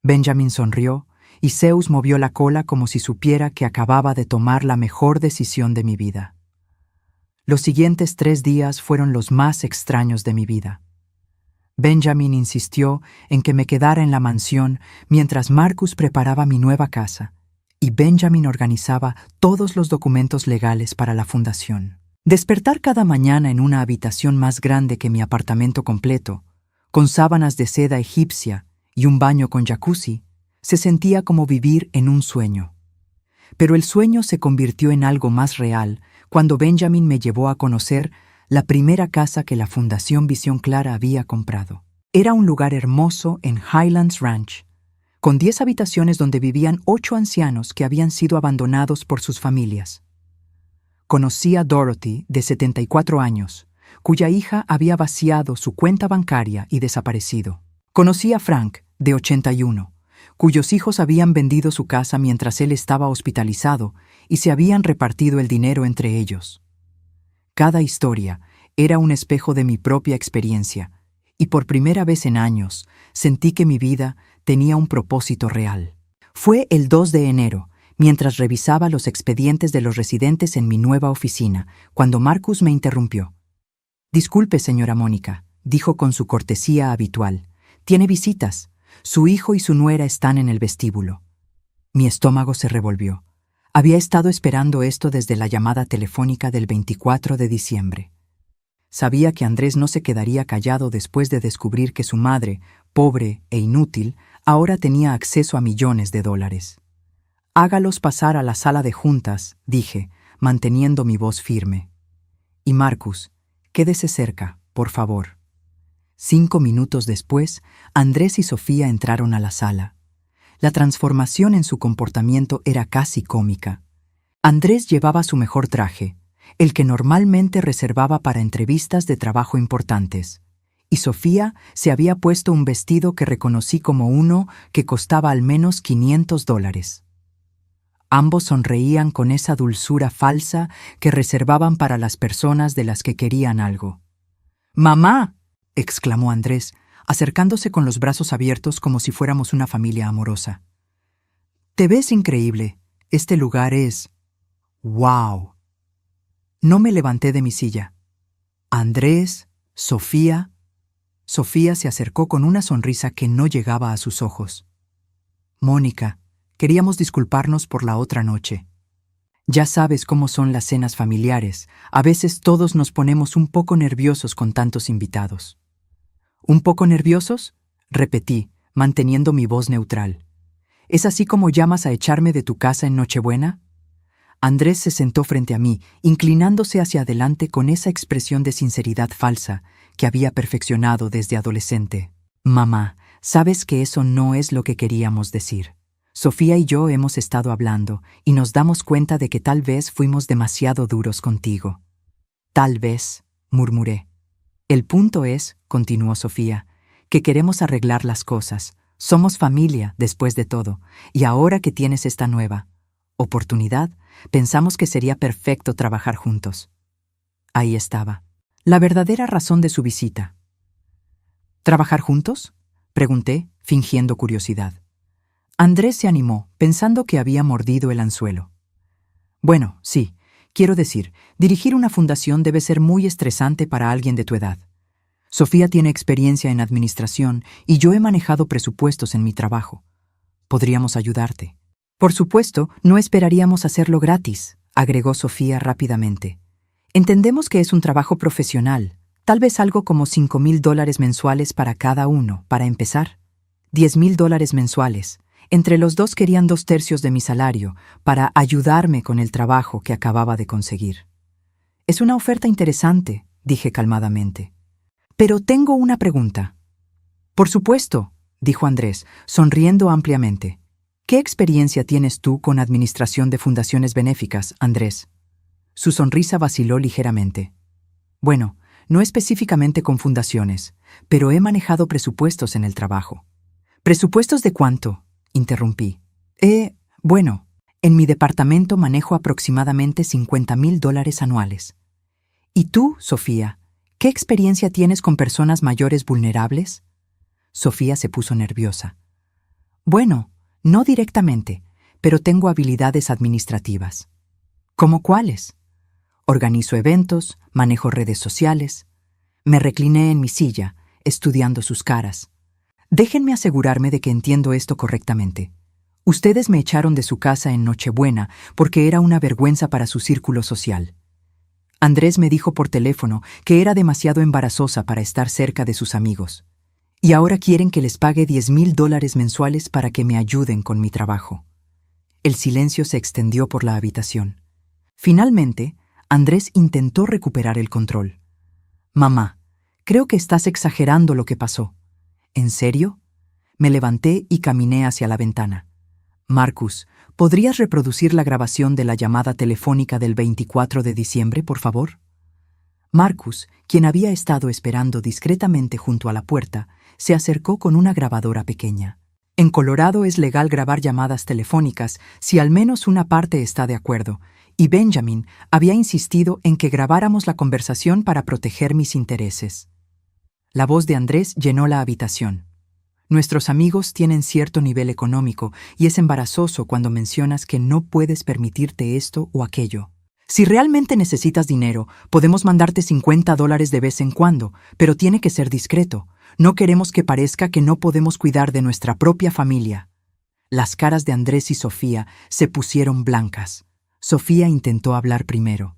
Benjamin sonrió y Zeus movió la cola como si supiera que acababa de tomar la mejor decisión de mi vida. Los siguientes 3 días fueron los más extraños de mi vida. Benjamin insistió en que me quedara en la mansión mientras Marcus preparaba mi nueva casa, y Benjamin organizaba todos los documentos legales para la fundación. Despertar cada mañana en una habitación más grande que mi apartamento completo, con sábanas de seda egipcia y un baño con jacuzzi, se sentía como vivir en un sueño. Pero el sueño se convirtió en algo más real cuando Benjamin me llevó a conocer la primera casa que la Fundación Visión Clara había comprado. Era un lugar hermoso en Highlands Ranch, con 10 habitaciones donde vivían 8 ancianos que habían sido abandonados por sus familias. Conocí a Dorothy, de 74 años, cuya hija había vaciado su cuenta bancaria y desaparecido. Conocí a Frank, de 81, cuyos hijos habían vendido su casa mientras él estaba hospitalizado y se habían repartido el dinero entre ellos. Cada historia era un espejo de mi propia experiencia, y por primera vez en años sentí que mi vida tenía un propósito real. Fue el 2 de enero, mientras revisaba los expedientes de los residentes en mi nueva oficina, cuando Marcus me interrumpió. «Disculpe, señora Mónica», dijo con su cortesía habitual. «Tiene visitas. Su hijo y su nuera están en el vestíbulo». Mi estómago se revolvió. Había estado esperando esto desde la llamada telefónica del 24 de diciembre. Sabía que Andrés no se quedaría callado después de descubrir que su madre, pobre e inútil, ahora tenía acceso a millones de dólares. «Hágalos pasar a la sala de juntas», dije, manteniendo mi voz firme. «Y Marcus, quédese cerca, por favor». 5 minutos después, Andrés y Sofía entraron a la sala. La transformación en su comportamiento era casi cómica. Andrés llevaba su mejor traje, el que normalmente reservaba para entrevistas de trabajo importantes. y Sofía se había puesto un vestido que reconocí como uno que costaba al menos $500. Ambos sonreían con esa dulzura falsa que reservaban para las personas de las que querían algo. ¡Mamá!, exclamó Andrés, acercándose con los brazos abiertos como si fuéramos una familia amorosa. «Te ves increíble. Este lugar es... ¡Wow!». No me levanté de mi silla. Andrés, Sofía... Sofía se acercó con una sonrisa que no llegaba a sus ojos. «Mónica, queríamos disculparnos por la otra noche. Ya sabes cómo son las cenas familiares. A veces todos nos ponemos un poco nerviosos con tantos invitados». «¿Un poco nerviosos?», repetí, manteniendo mi voz neutral. «¿Es así como llamas a echarme de tu casa en Nochebuena?». Andrés se sentó frente a mí, inclinándose hacia adelante con esa expresión de sinceridad falsa que había perfeccionado desde adolescente. «Mamá, sabes que eso no es lo que queríamos decir. Sofía y yo hemos estado hablando y nos damos cuenta de que tal vez fuimos demasiado duros contigo». «Tal vez», murmuré. «El punto es», continuó Sofía, «que queremos arreglar las cosas. Somos familia, después de todo, y ahora que tienes esta nueva oportunidad, pensamos que sería perfecto trabajar juntos». Ahí estaba, la verdadera razón de su visita. «¿Trabajar juntos?», pregunté, fingiendo curiosidad. Andrés se animó, pensando que había mordido el anzuelo. «Bueno, sí, quiero decir, dirigir una fundación debe ser muy estresante para alguien de tu edad. Sofía tiene experiencia en administración y yo he manejado presupuestos en mi trabajo. Podríamos ayudarte». «Por supuesto, no esperaríamos hacerlo gratis», agregó Sofía rápidamente. «Entendemos que es un trabajo profesional, tal vez algo como $5,000 mensuales para cada uno, para empezar. $10,000 mensuales. Entre los dos querían 2/3 de mi salario para ayudarme con el trabajo que acababa de conseguir». «Es una oferta interesante», dije calmadamente. «Pero tengo una pregunta». «Por supuesto», dijo Andrés, sonriendo ampliamente. «¿Qué experiencia tienes tú con administración de fundaciones benéficas, Andrés?». Su sonrisa vaciló ligeramente. «Bueno, no específicamente con fundaciones, pero he manejado presupuestos en el trabajo». «¿Presupuestos de cuánto?», interrumpí. Bueno, en mi departamento manejo aproximadamente $50,000 anuales». «¿Y tú, Sofía, qué experiencia tienes con personas mayores vulnerables?». Sofía se puso nerviosa. «Bueno, no directamente, pero tengo habilidades administrativas». «¿Cómo cuáles?». «Organizo eventos, manejo redes sociales». Me recliné en mi silla, estudiando sus caras. «Déjenme asegurarme de que entiendo esto correctamente. Ustedes me echaron de su casa en Nochebuena porque era una vergüenza para su círculo social. Andrés me dijo por teléfono que era demasiado embarazosa para estar cerca de sus amigos. Y ahora quieren que les pague $10,000 mensuales para que me ayuden con mi trabajo». El silencio se extendió por la habitación. Finalmente, Andrés intentó recuperar el control. «Mamá, creo que estás exagerando lo que pasó». «¿En serio?». Me levanté y caminé hacia la ventana. «Marcus, ¿podrías reproducir la grabación de la llamada telefónica del 24 de diciembre, por favor?». Marcus, quien había estado esperando discretamente junto a la puerta, se acercó con una grabadora pequeña. En Colorado es legal grabar llamadas telefónicas si al menos una parte está de acuerdo, y Benjamin había insistido en que grabáramos la conversación para proteger mis intereses. La voz de Andrés llenó la habitación. «Nuestros amigos tienen cierto nivel económico y es embarazoso cuando mencionas que no puedes permitirte esto o aquello. Si realmente necesitas dinero, podemos mandarte $50 de vez en cuando, pero tiene que ser discreto. No queremos que parezca que no podemos cuidar de nuestra propia familia». Las caras de Andrés y Sofía se pusieron blancas. Sofía intentó hablar primero.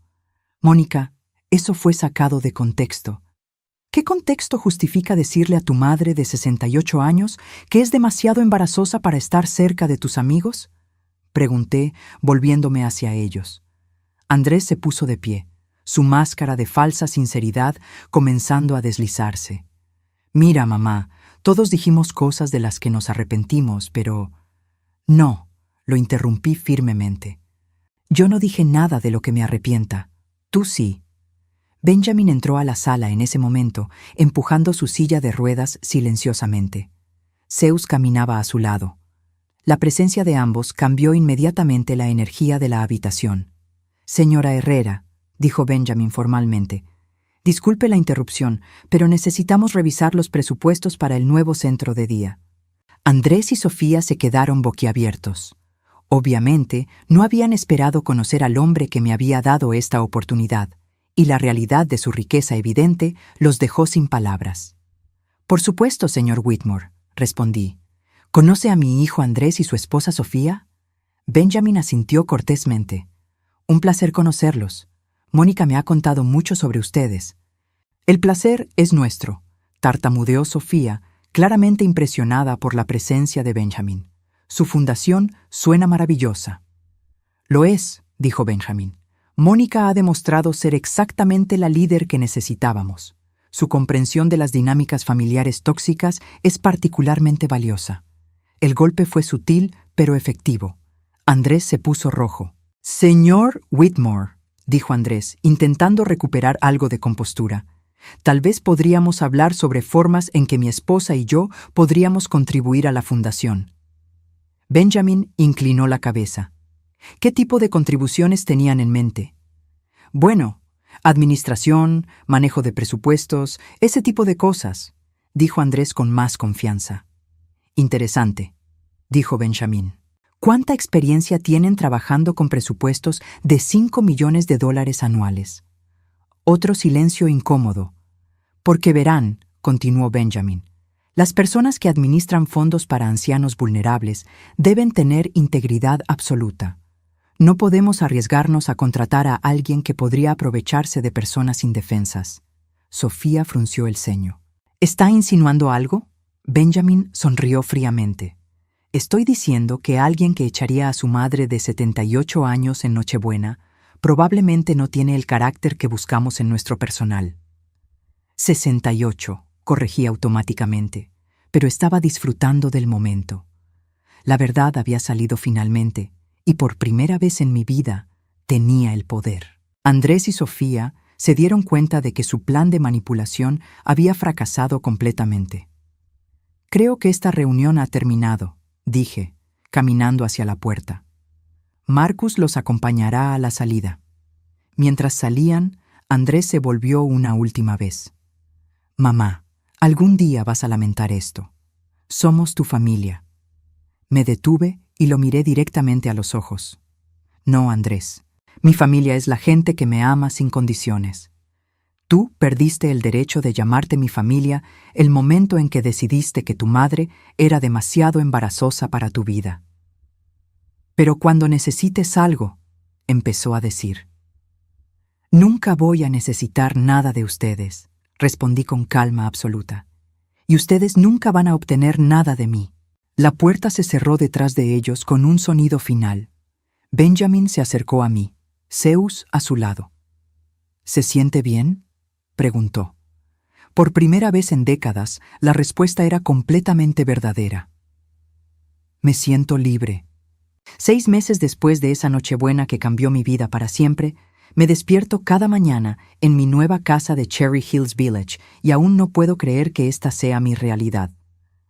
«Mónica, eso fue sacado de contexto». «¿Qué contexto justifica decirle a tu madre de 68 años que es demasiado embarazosa para estar cerca de tus amigos?», pregunté, volviéndome hacia ellos. Andrés se puso de pie, su máscara de falsa sinceridad comenzando a deslizarse. «Mira, mamá, todos dijimos cosas de las que nos arrepentimos, pero...». «No», lo interrumpí firmemente. «Yo no dije nada de lo que me arrepienta. Tú sí». Benjamin entró a la sala en ese momento, empujando su silla de ruedas silenciosamente. Zeus caminaba a su lado. La presencia de ambos cambió inmediatamente la energía de la habitación. «Señora Herrera», dijo Benjamin formalmente, «disculpe la interrupción, pero necesitamos revisar los presupuestos para el nuevo centro de día». Andrés y Sofía se quedaron boquiabiertos. Obviamente, no habían esperado conocer al hombre que me había dado esta oportunidad, y la realidad de su riqueza evidente los dejó sin palabras. «Por supuesto, señor Whitmore», respondí. «¿Conoce a mi hijo Andrés y su esposa Sofía?» Benjamin asintió cortésmente. «Un placer conocerlos. Mónica me ha contado mucho sobre ustedes». «El placer es nuestro», tartamudeó Sofía, claramente impresionada por la presencia de Benjamin. «Su fundación suena maravillosa». «Lo es», dijo Benjamin. «Mónica ha demostrado ser exactamente la líder que necesitábamos. Su comprensión de las dinámicas familiares tóxicas es particularmente valiosa». El golpe fue sutil, pero efectivo. Andrés se puso rojo. «Señor Whitmore», dijo Andrés, intentando recuperar algo de compostura, «tal vez podríamos hablar sobre formas en que mi esposa y yo podríamos contribuir a la fundación». Benjamin inclinó la cabeza. ¿Qué tipo de contribuciones tenían en mente? «Bueno, administración, manejo de presupuestos, ese tipo de cosas», dijo Andrés con más confianza. «Interesante», dijo Benjamin. «¿Cuánta experiencia tienen trabajando con presupuestos de $5 millones anuales?» Otro silencio incómodo. «Porque verán», continuó Benjamin, «las personas que administran fondos para ancianos vulnerables deben tener integridad absoluta. No podemos arriesgarnos a contratar a alguien que podría aprovecharse de personas indefensas». Sofía frunció el ceño. «¿Está insinuando algo?» Benjamin sonrió fríamente. «Estoy diciendo que alguien que echaría a su madre de 78 años en Nochebuena probablemente no tiene el carácter que buscamos en nuestro personal». 68, corregí automáticamente, pero estaba disfrutando del momento. La verdad había salido finalmente, y por primera vez en mi vida tenía el poder. Andrés y Sofía se dieron cuenta de que su plan de manipulación había fracasado completamente. «Creo que esta reunión ha terminado», dije, caminando hacia la puerta. «Marcus los acompañará a la salida». Mientras salían, Andrés se volvió una última vez. «Mamá, algún día vas a lamentar esto. Somos tu familia». Me detuve y lo miré directamente a los ojos. «No, Andrés. Mi familia es la gente que me ama sin condiciones. Tú perdiste el derecho de llamarte mi familia el momento en que decidiste que tu madre era demasiado embarazosa para tu vida». «Pero cuando necesites algo», empezó a decir. «Nunca voy a necesitar nada de ustedes», respondí con calma absoluta. «Y ustedes nunca van a obtener nada de mí». La puerta se cerró detrás de ellos con un sonido final. Benjamin se acercó a mí, Zeus a su lado. «¿Se siente bien?», preguntó. Por primera vez en décadas, la respuesta era completamente verdadera. «Me siento libre». 6 meses después de esa Nochebuena que cambió mi vida para siempre, me despierto cada mañana en mi nueva casa de Cherry Hills Village y aún no puedo creer que esta sea mi realidad.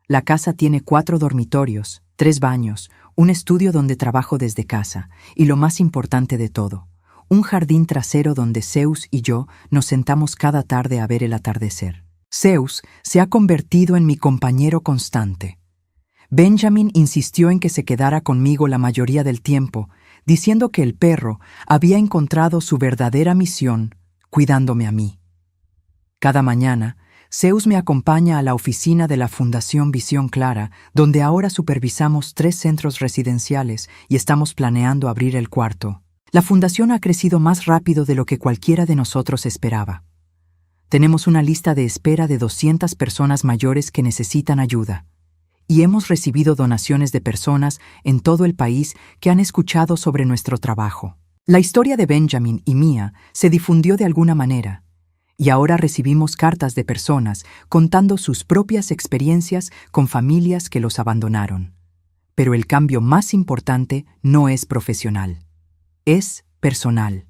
La casa tiene 4 dormitorios, 3 baños, un estudio donde trabajo desde casa y, lo más importante de todo, un jardín trasero donde Zeus y yo nos sentamos cada tarde a ver el atardecer. Zeus se ha convertido en mi compañero constante. Benjamin insistió en que se quedara conmigo la mayoría del tiempo, diciendo que el perro había encontrado su verdadera misión cuidándome a mí. Cada mañana, Zeus me acompaña a la oficina de la Fundación Visión Clara, donde ahora supervisamos 3 centros residenciales y estamos planeando abrir el 4. La fundación ha crecido más rápido de lo que cualquiera de nosotros esperaba. Tenemos una lista de espera de 200 personas mayores que necesitan ayuda, y hemos recibido donaciones de personas en todo el país que han escuchado sobre nuestro trabajo. La historia de Benjamin y mía se difundió de alguna manera, y ahora recibimos cartas de personas contando sus propias experiencias con familias que los abandonaron. Pero el cambio más importante no es profesional, es personal.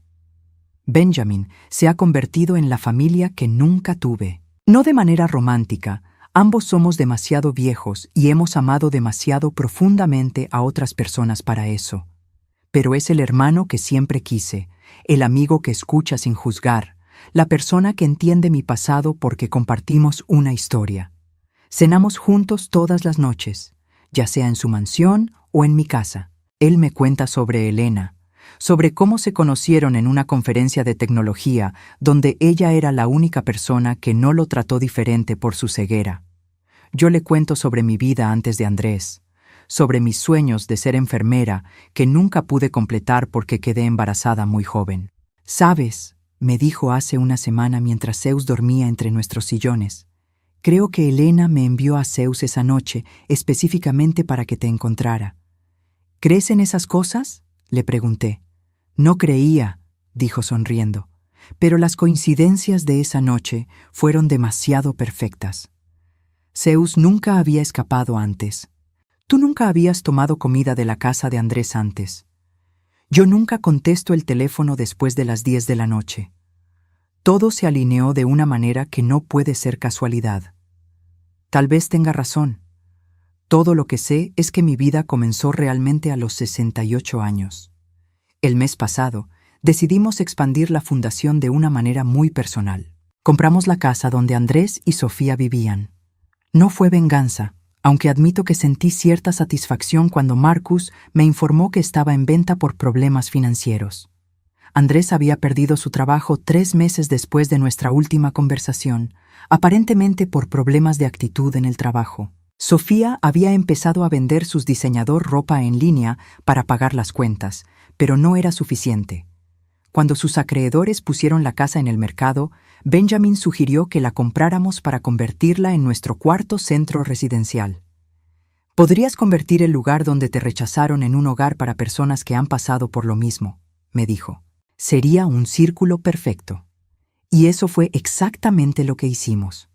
Benjamin se ha convertido en la familia que nunca tuve. No de manera romántica, ambos somos demasiado viejos y hemos amado demasiado profundamente a otras personas para eso. Pero es el hermano que siempre quise, el amigo que escucha sin juzgar, la persona que entiende mi pasado porque compartimos una historia. Cenamos juntos todas las noches, ya sea en su mansión o en mi casa. Él me cuenta sobre Elena, sobre cómo se conocieron en una conferencia de tecnología donde ella era la única persona que no lo trató diferente por su ceguera. Yo le cuento sobre mi vida antes de Andrés, sobre mis sueños de ser enfermera que nunca pude completar porque quedé embarazada muy joven. «¿Sabes?», me dijo hace una semana mientras Zeus dormía entre nuestros sillones. «Creo que Elena me envió a Zeus esa noche específicamente para que te encontrara». «¿Crees en esas cosas?», le pregunté. «No creía», dijo sonriendo, «pero las coincidencias de esa noche fueron demasiado perfectas». Zeus nunca había escapado antes. Tú nunca habías tomado comida de la casa de Andrés antes. Yo nunca contesto el teléfono después de las 10 de la noche. Todo se alineó de una manera que no puede ser casualidad. Tal vez tenga razón. Todo lo que sé es que mi vida comenzó realmente a los 68 años. El mes pasado, decidimos expandir la fundación de una manera muy personal. Compramos la casa donde Andrés y Sofía vivían. No fue venganza, aunque admito que sentí cierta satisfacción cuando Marcus me informó que estaba en venta por problemas financieros. Andrés había perdido su trabajo 3 meses después de nuestra última conversación, aparentemente por problemas de actitud en el trabajo. Sofía había empezado a vender sus diseñador ropa en línea para pagar las cuentas, pero no era suficiente. Cuando sus acreedores pusieron la casa en el mercado, Benjamin sugirió que la compráramos para convertirla en nuestro cuarto centro residencial. «Podrías convertir el lugar donde te rechazaron en un hogar para personas que han pasado por lo mismo», me dijo. «Sería un círculo perfecto». Y eso fue exactamente lo que hicimos.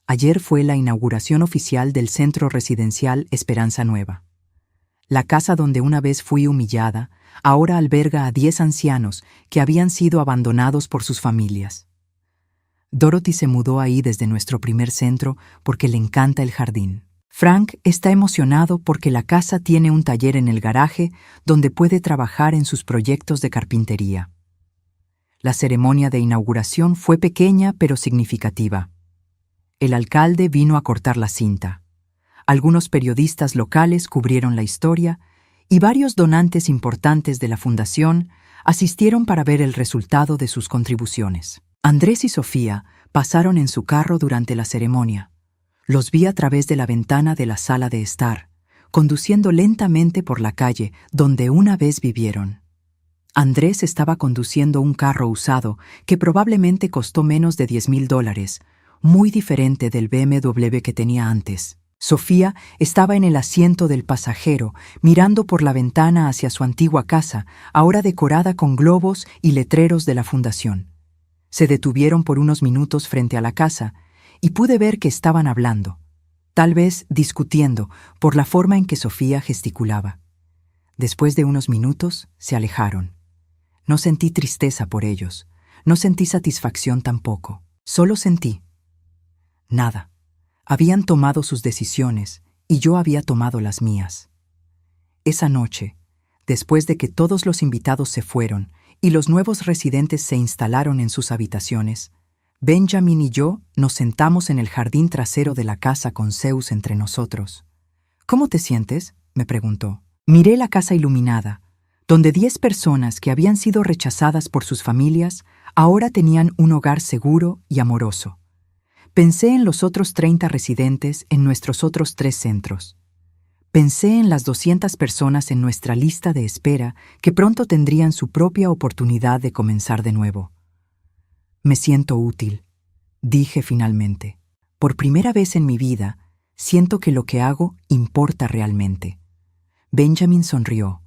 Ayer fue la inauguración oficial del centro residencial Esperanza Nueva. La casa donde una vez fui humillada, ahora alberga a 10 ancianos que habían sido abandonados por sus familias. Dorothy se mudó ahí desde nuestro primer centro porque le encanta el jardín. Frank está emocionado porque la casa tiene un taller en el garaje donde puede trabajar en sus proyectos de carpintería. La ceremonia de inauguración fue pequeña pero significativa. El alcalde vino a cortar la cinta. Algunos periodistas locales cubrieron la historia y varios donantes importantes de la fundación asistieron para ver el resultado de sus contribuciones. Andrés y Sofía pasaron en su carro durante la ceremonia. Los vi a través de la ventana de la sala de estar, conduciendo lentamente por la calle donde una vez vivieron. Andrés estaba conduciendo un carro usado que probablemente costó menos de $10,000, muy diferente del BMW que tenía antes. Sofía estaba en el asiento del pasajero, mirando por la ventana hacia su antigua casa, ahora decorada con globos y letreros de la fundación. Se detuvieron por unos minutos frente a la casa y pude ver que estaban hablando, tal vez discutiendo por la forma en que Sofía gesticulaba. Después de unos minutos, se alejaron. No sentí tristeza por ellos, no sentí satisfacción tampoco, solo sentí nada. Habían tomado sus decisiones y yo había tomado las mías. Esa noche, después de que todos los invitados se fueron y los nuevos residentes se instalaron en sus habitaciones, Benjamin y yo nos sentamos en el jardín trasero de la casa con Zeus entre nosotros. «¿Cómo te sientes?», me preguntó. Miré la casa iluminada, donde 10 personas que habían sido rechazadas por sus familias ahora tenían un hogar seguro y amoroso. Pensé en los otros 30 residentes en nuestros otros 3 centros. Pensé en las 200 personas en nuestra lista de espera que pronto tendrían su propia oportunidad de comenzar de nuevo. «Me siento útil», dije finalmente. Por primera vez en mi vida, siento que lo que hago importa realmente. Benjamin sonrió.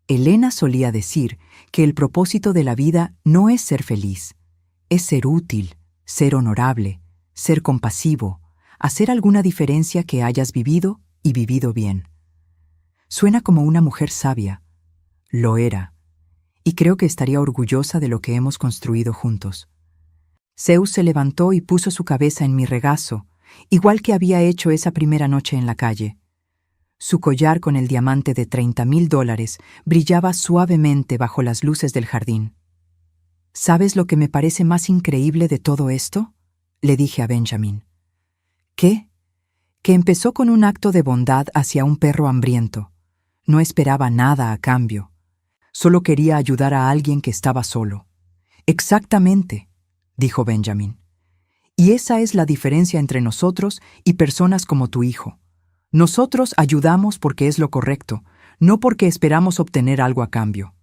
Elena solía decir que el propósito de la vida no es ser feliz, es ser útil, ser honorable, ser compasivo, hacer alguna diferencia que hayas vivido y vivido bien. Suena como una mujer sabia. Lo era. y creo que estaría orgullosa de lo que hemos construido juntos. Zeus se levantó y puso su cabeza en mi regazo, igual que había hecho esa primera noche en la calle. Su collar con el diamante de $30,000 brillaba suavemente bajo las luces del jardín. ¿Sabes lo que me parece más increíble de todo esto?, le dije a Benjamin. ¿Qué? Que empezó con un acto de bondad hacia un perro hambriento. No esperaba nada a cambio. Solo quería ayudar a alguien que estaba solo. Exactamente, dijo Benjamin. Y esa es la diferencia entre nosotros y personas como tu hijo. Nosotros ayudamos porque es lo correcto, no porque esperamos obtener algo a cambio.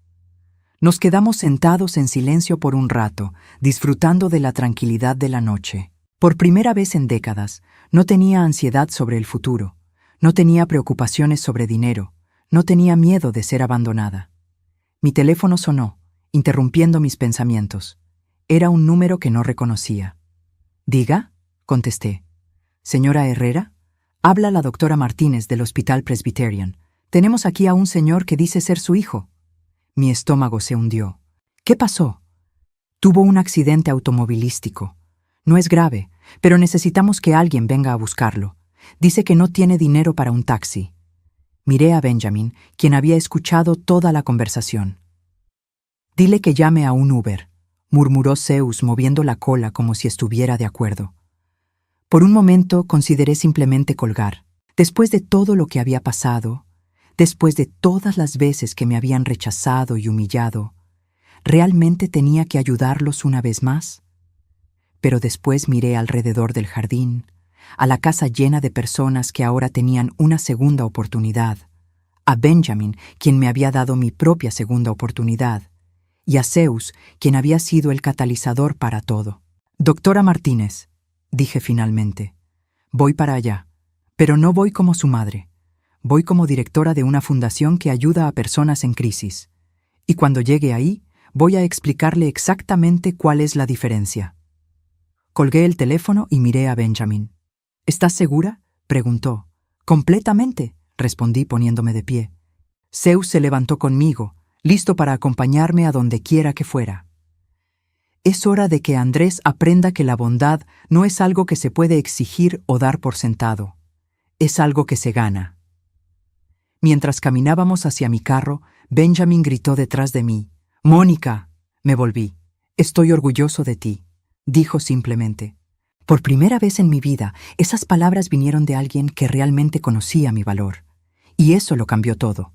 Nos quedamos sentados en silencio por un rato, disfrutando de la tranquilidad de la noche. Por primera vez en décadas, no tenía ansiedad sobre el futuro, no tenía preocupaciones sobre dinero, no tenía miedo de ser abandonada. Mi teléfono sonó, interrumpiendo mis pensamientos. Era un número que no reconocía. «Diga», contesté. «Señora Herrera, habla la doctora Martínez del Hospital Presbyterian. Tenemos aquí a un señor que dice ser su hijo». Mi estómago se hundió. «¿Qué pasó?» «Tuvo un accidente automovilístico. No es grave, pero necesitamos que alguien venga a buscarlo. Dice que no tiene dinero para un taxi». Miré a Benjamin, quien había escuchado toda la conversación. «Dile que llame a un Uber», murmuró Zeus moviendo la cola como si estuviera de acuerdo. Por un momento consideré simplemente colgar. Después de todo lo que había pasado, después de todas las veces que me habían rechazado y humillado, ¿realmente tenía que ayudarlos una vez más? Pero después miré alrededor del jardín, a la casa llena de personas que ahora tenían una segunda oportunidad, a Benjamin, quien me había dado mi propia segunda oportunidad, y a Zeus, quien había sido el catalizador para todo. «Doctora Martínez», dije finalmente, «voy para allá, pero no voy como su madre. Voy como directora de una fundación que ayuda a personas en crisis. Y cuando llegue ahí, voy a explicarle exactamente cuál es la diferencia». Colgué el teléfono y miré a Benjamin. «¿Estás segura?», preguntó. «Completamente», respondí poniéndome de pie. Zeus se levantó conmigo, listo para acompañarme a donde quiera que fuera. Es hora de que Andrés aprenda que la bondad no es algo que se puede exigir o dar por sentado. Es algo que se gana. Mientras caminábamos hacia mi carro, Benjamin gritó detrás de mí. «¡Mónica!». Me volví. «Estoy orgulloso de ti», dijo simplemente. Por primera vez en mi vida, esas palabras vinieron de alguien que realmente conocía mi valor. Y eso lo cambió todo.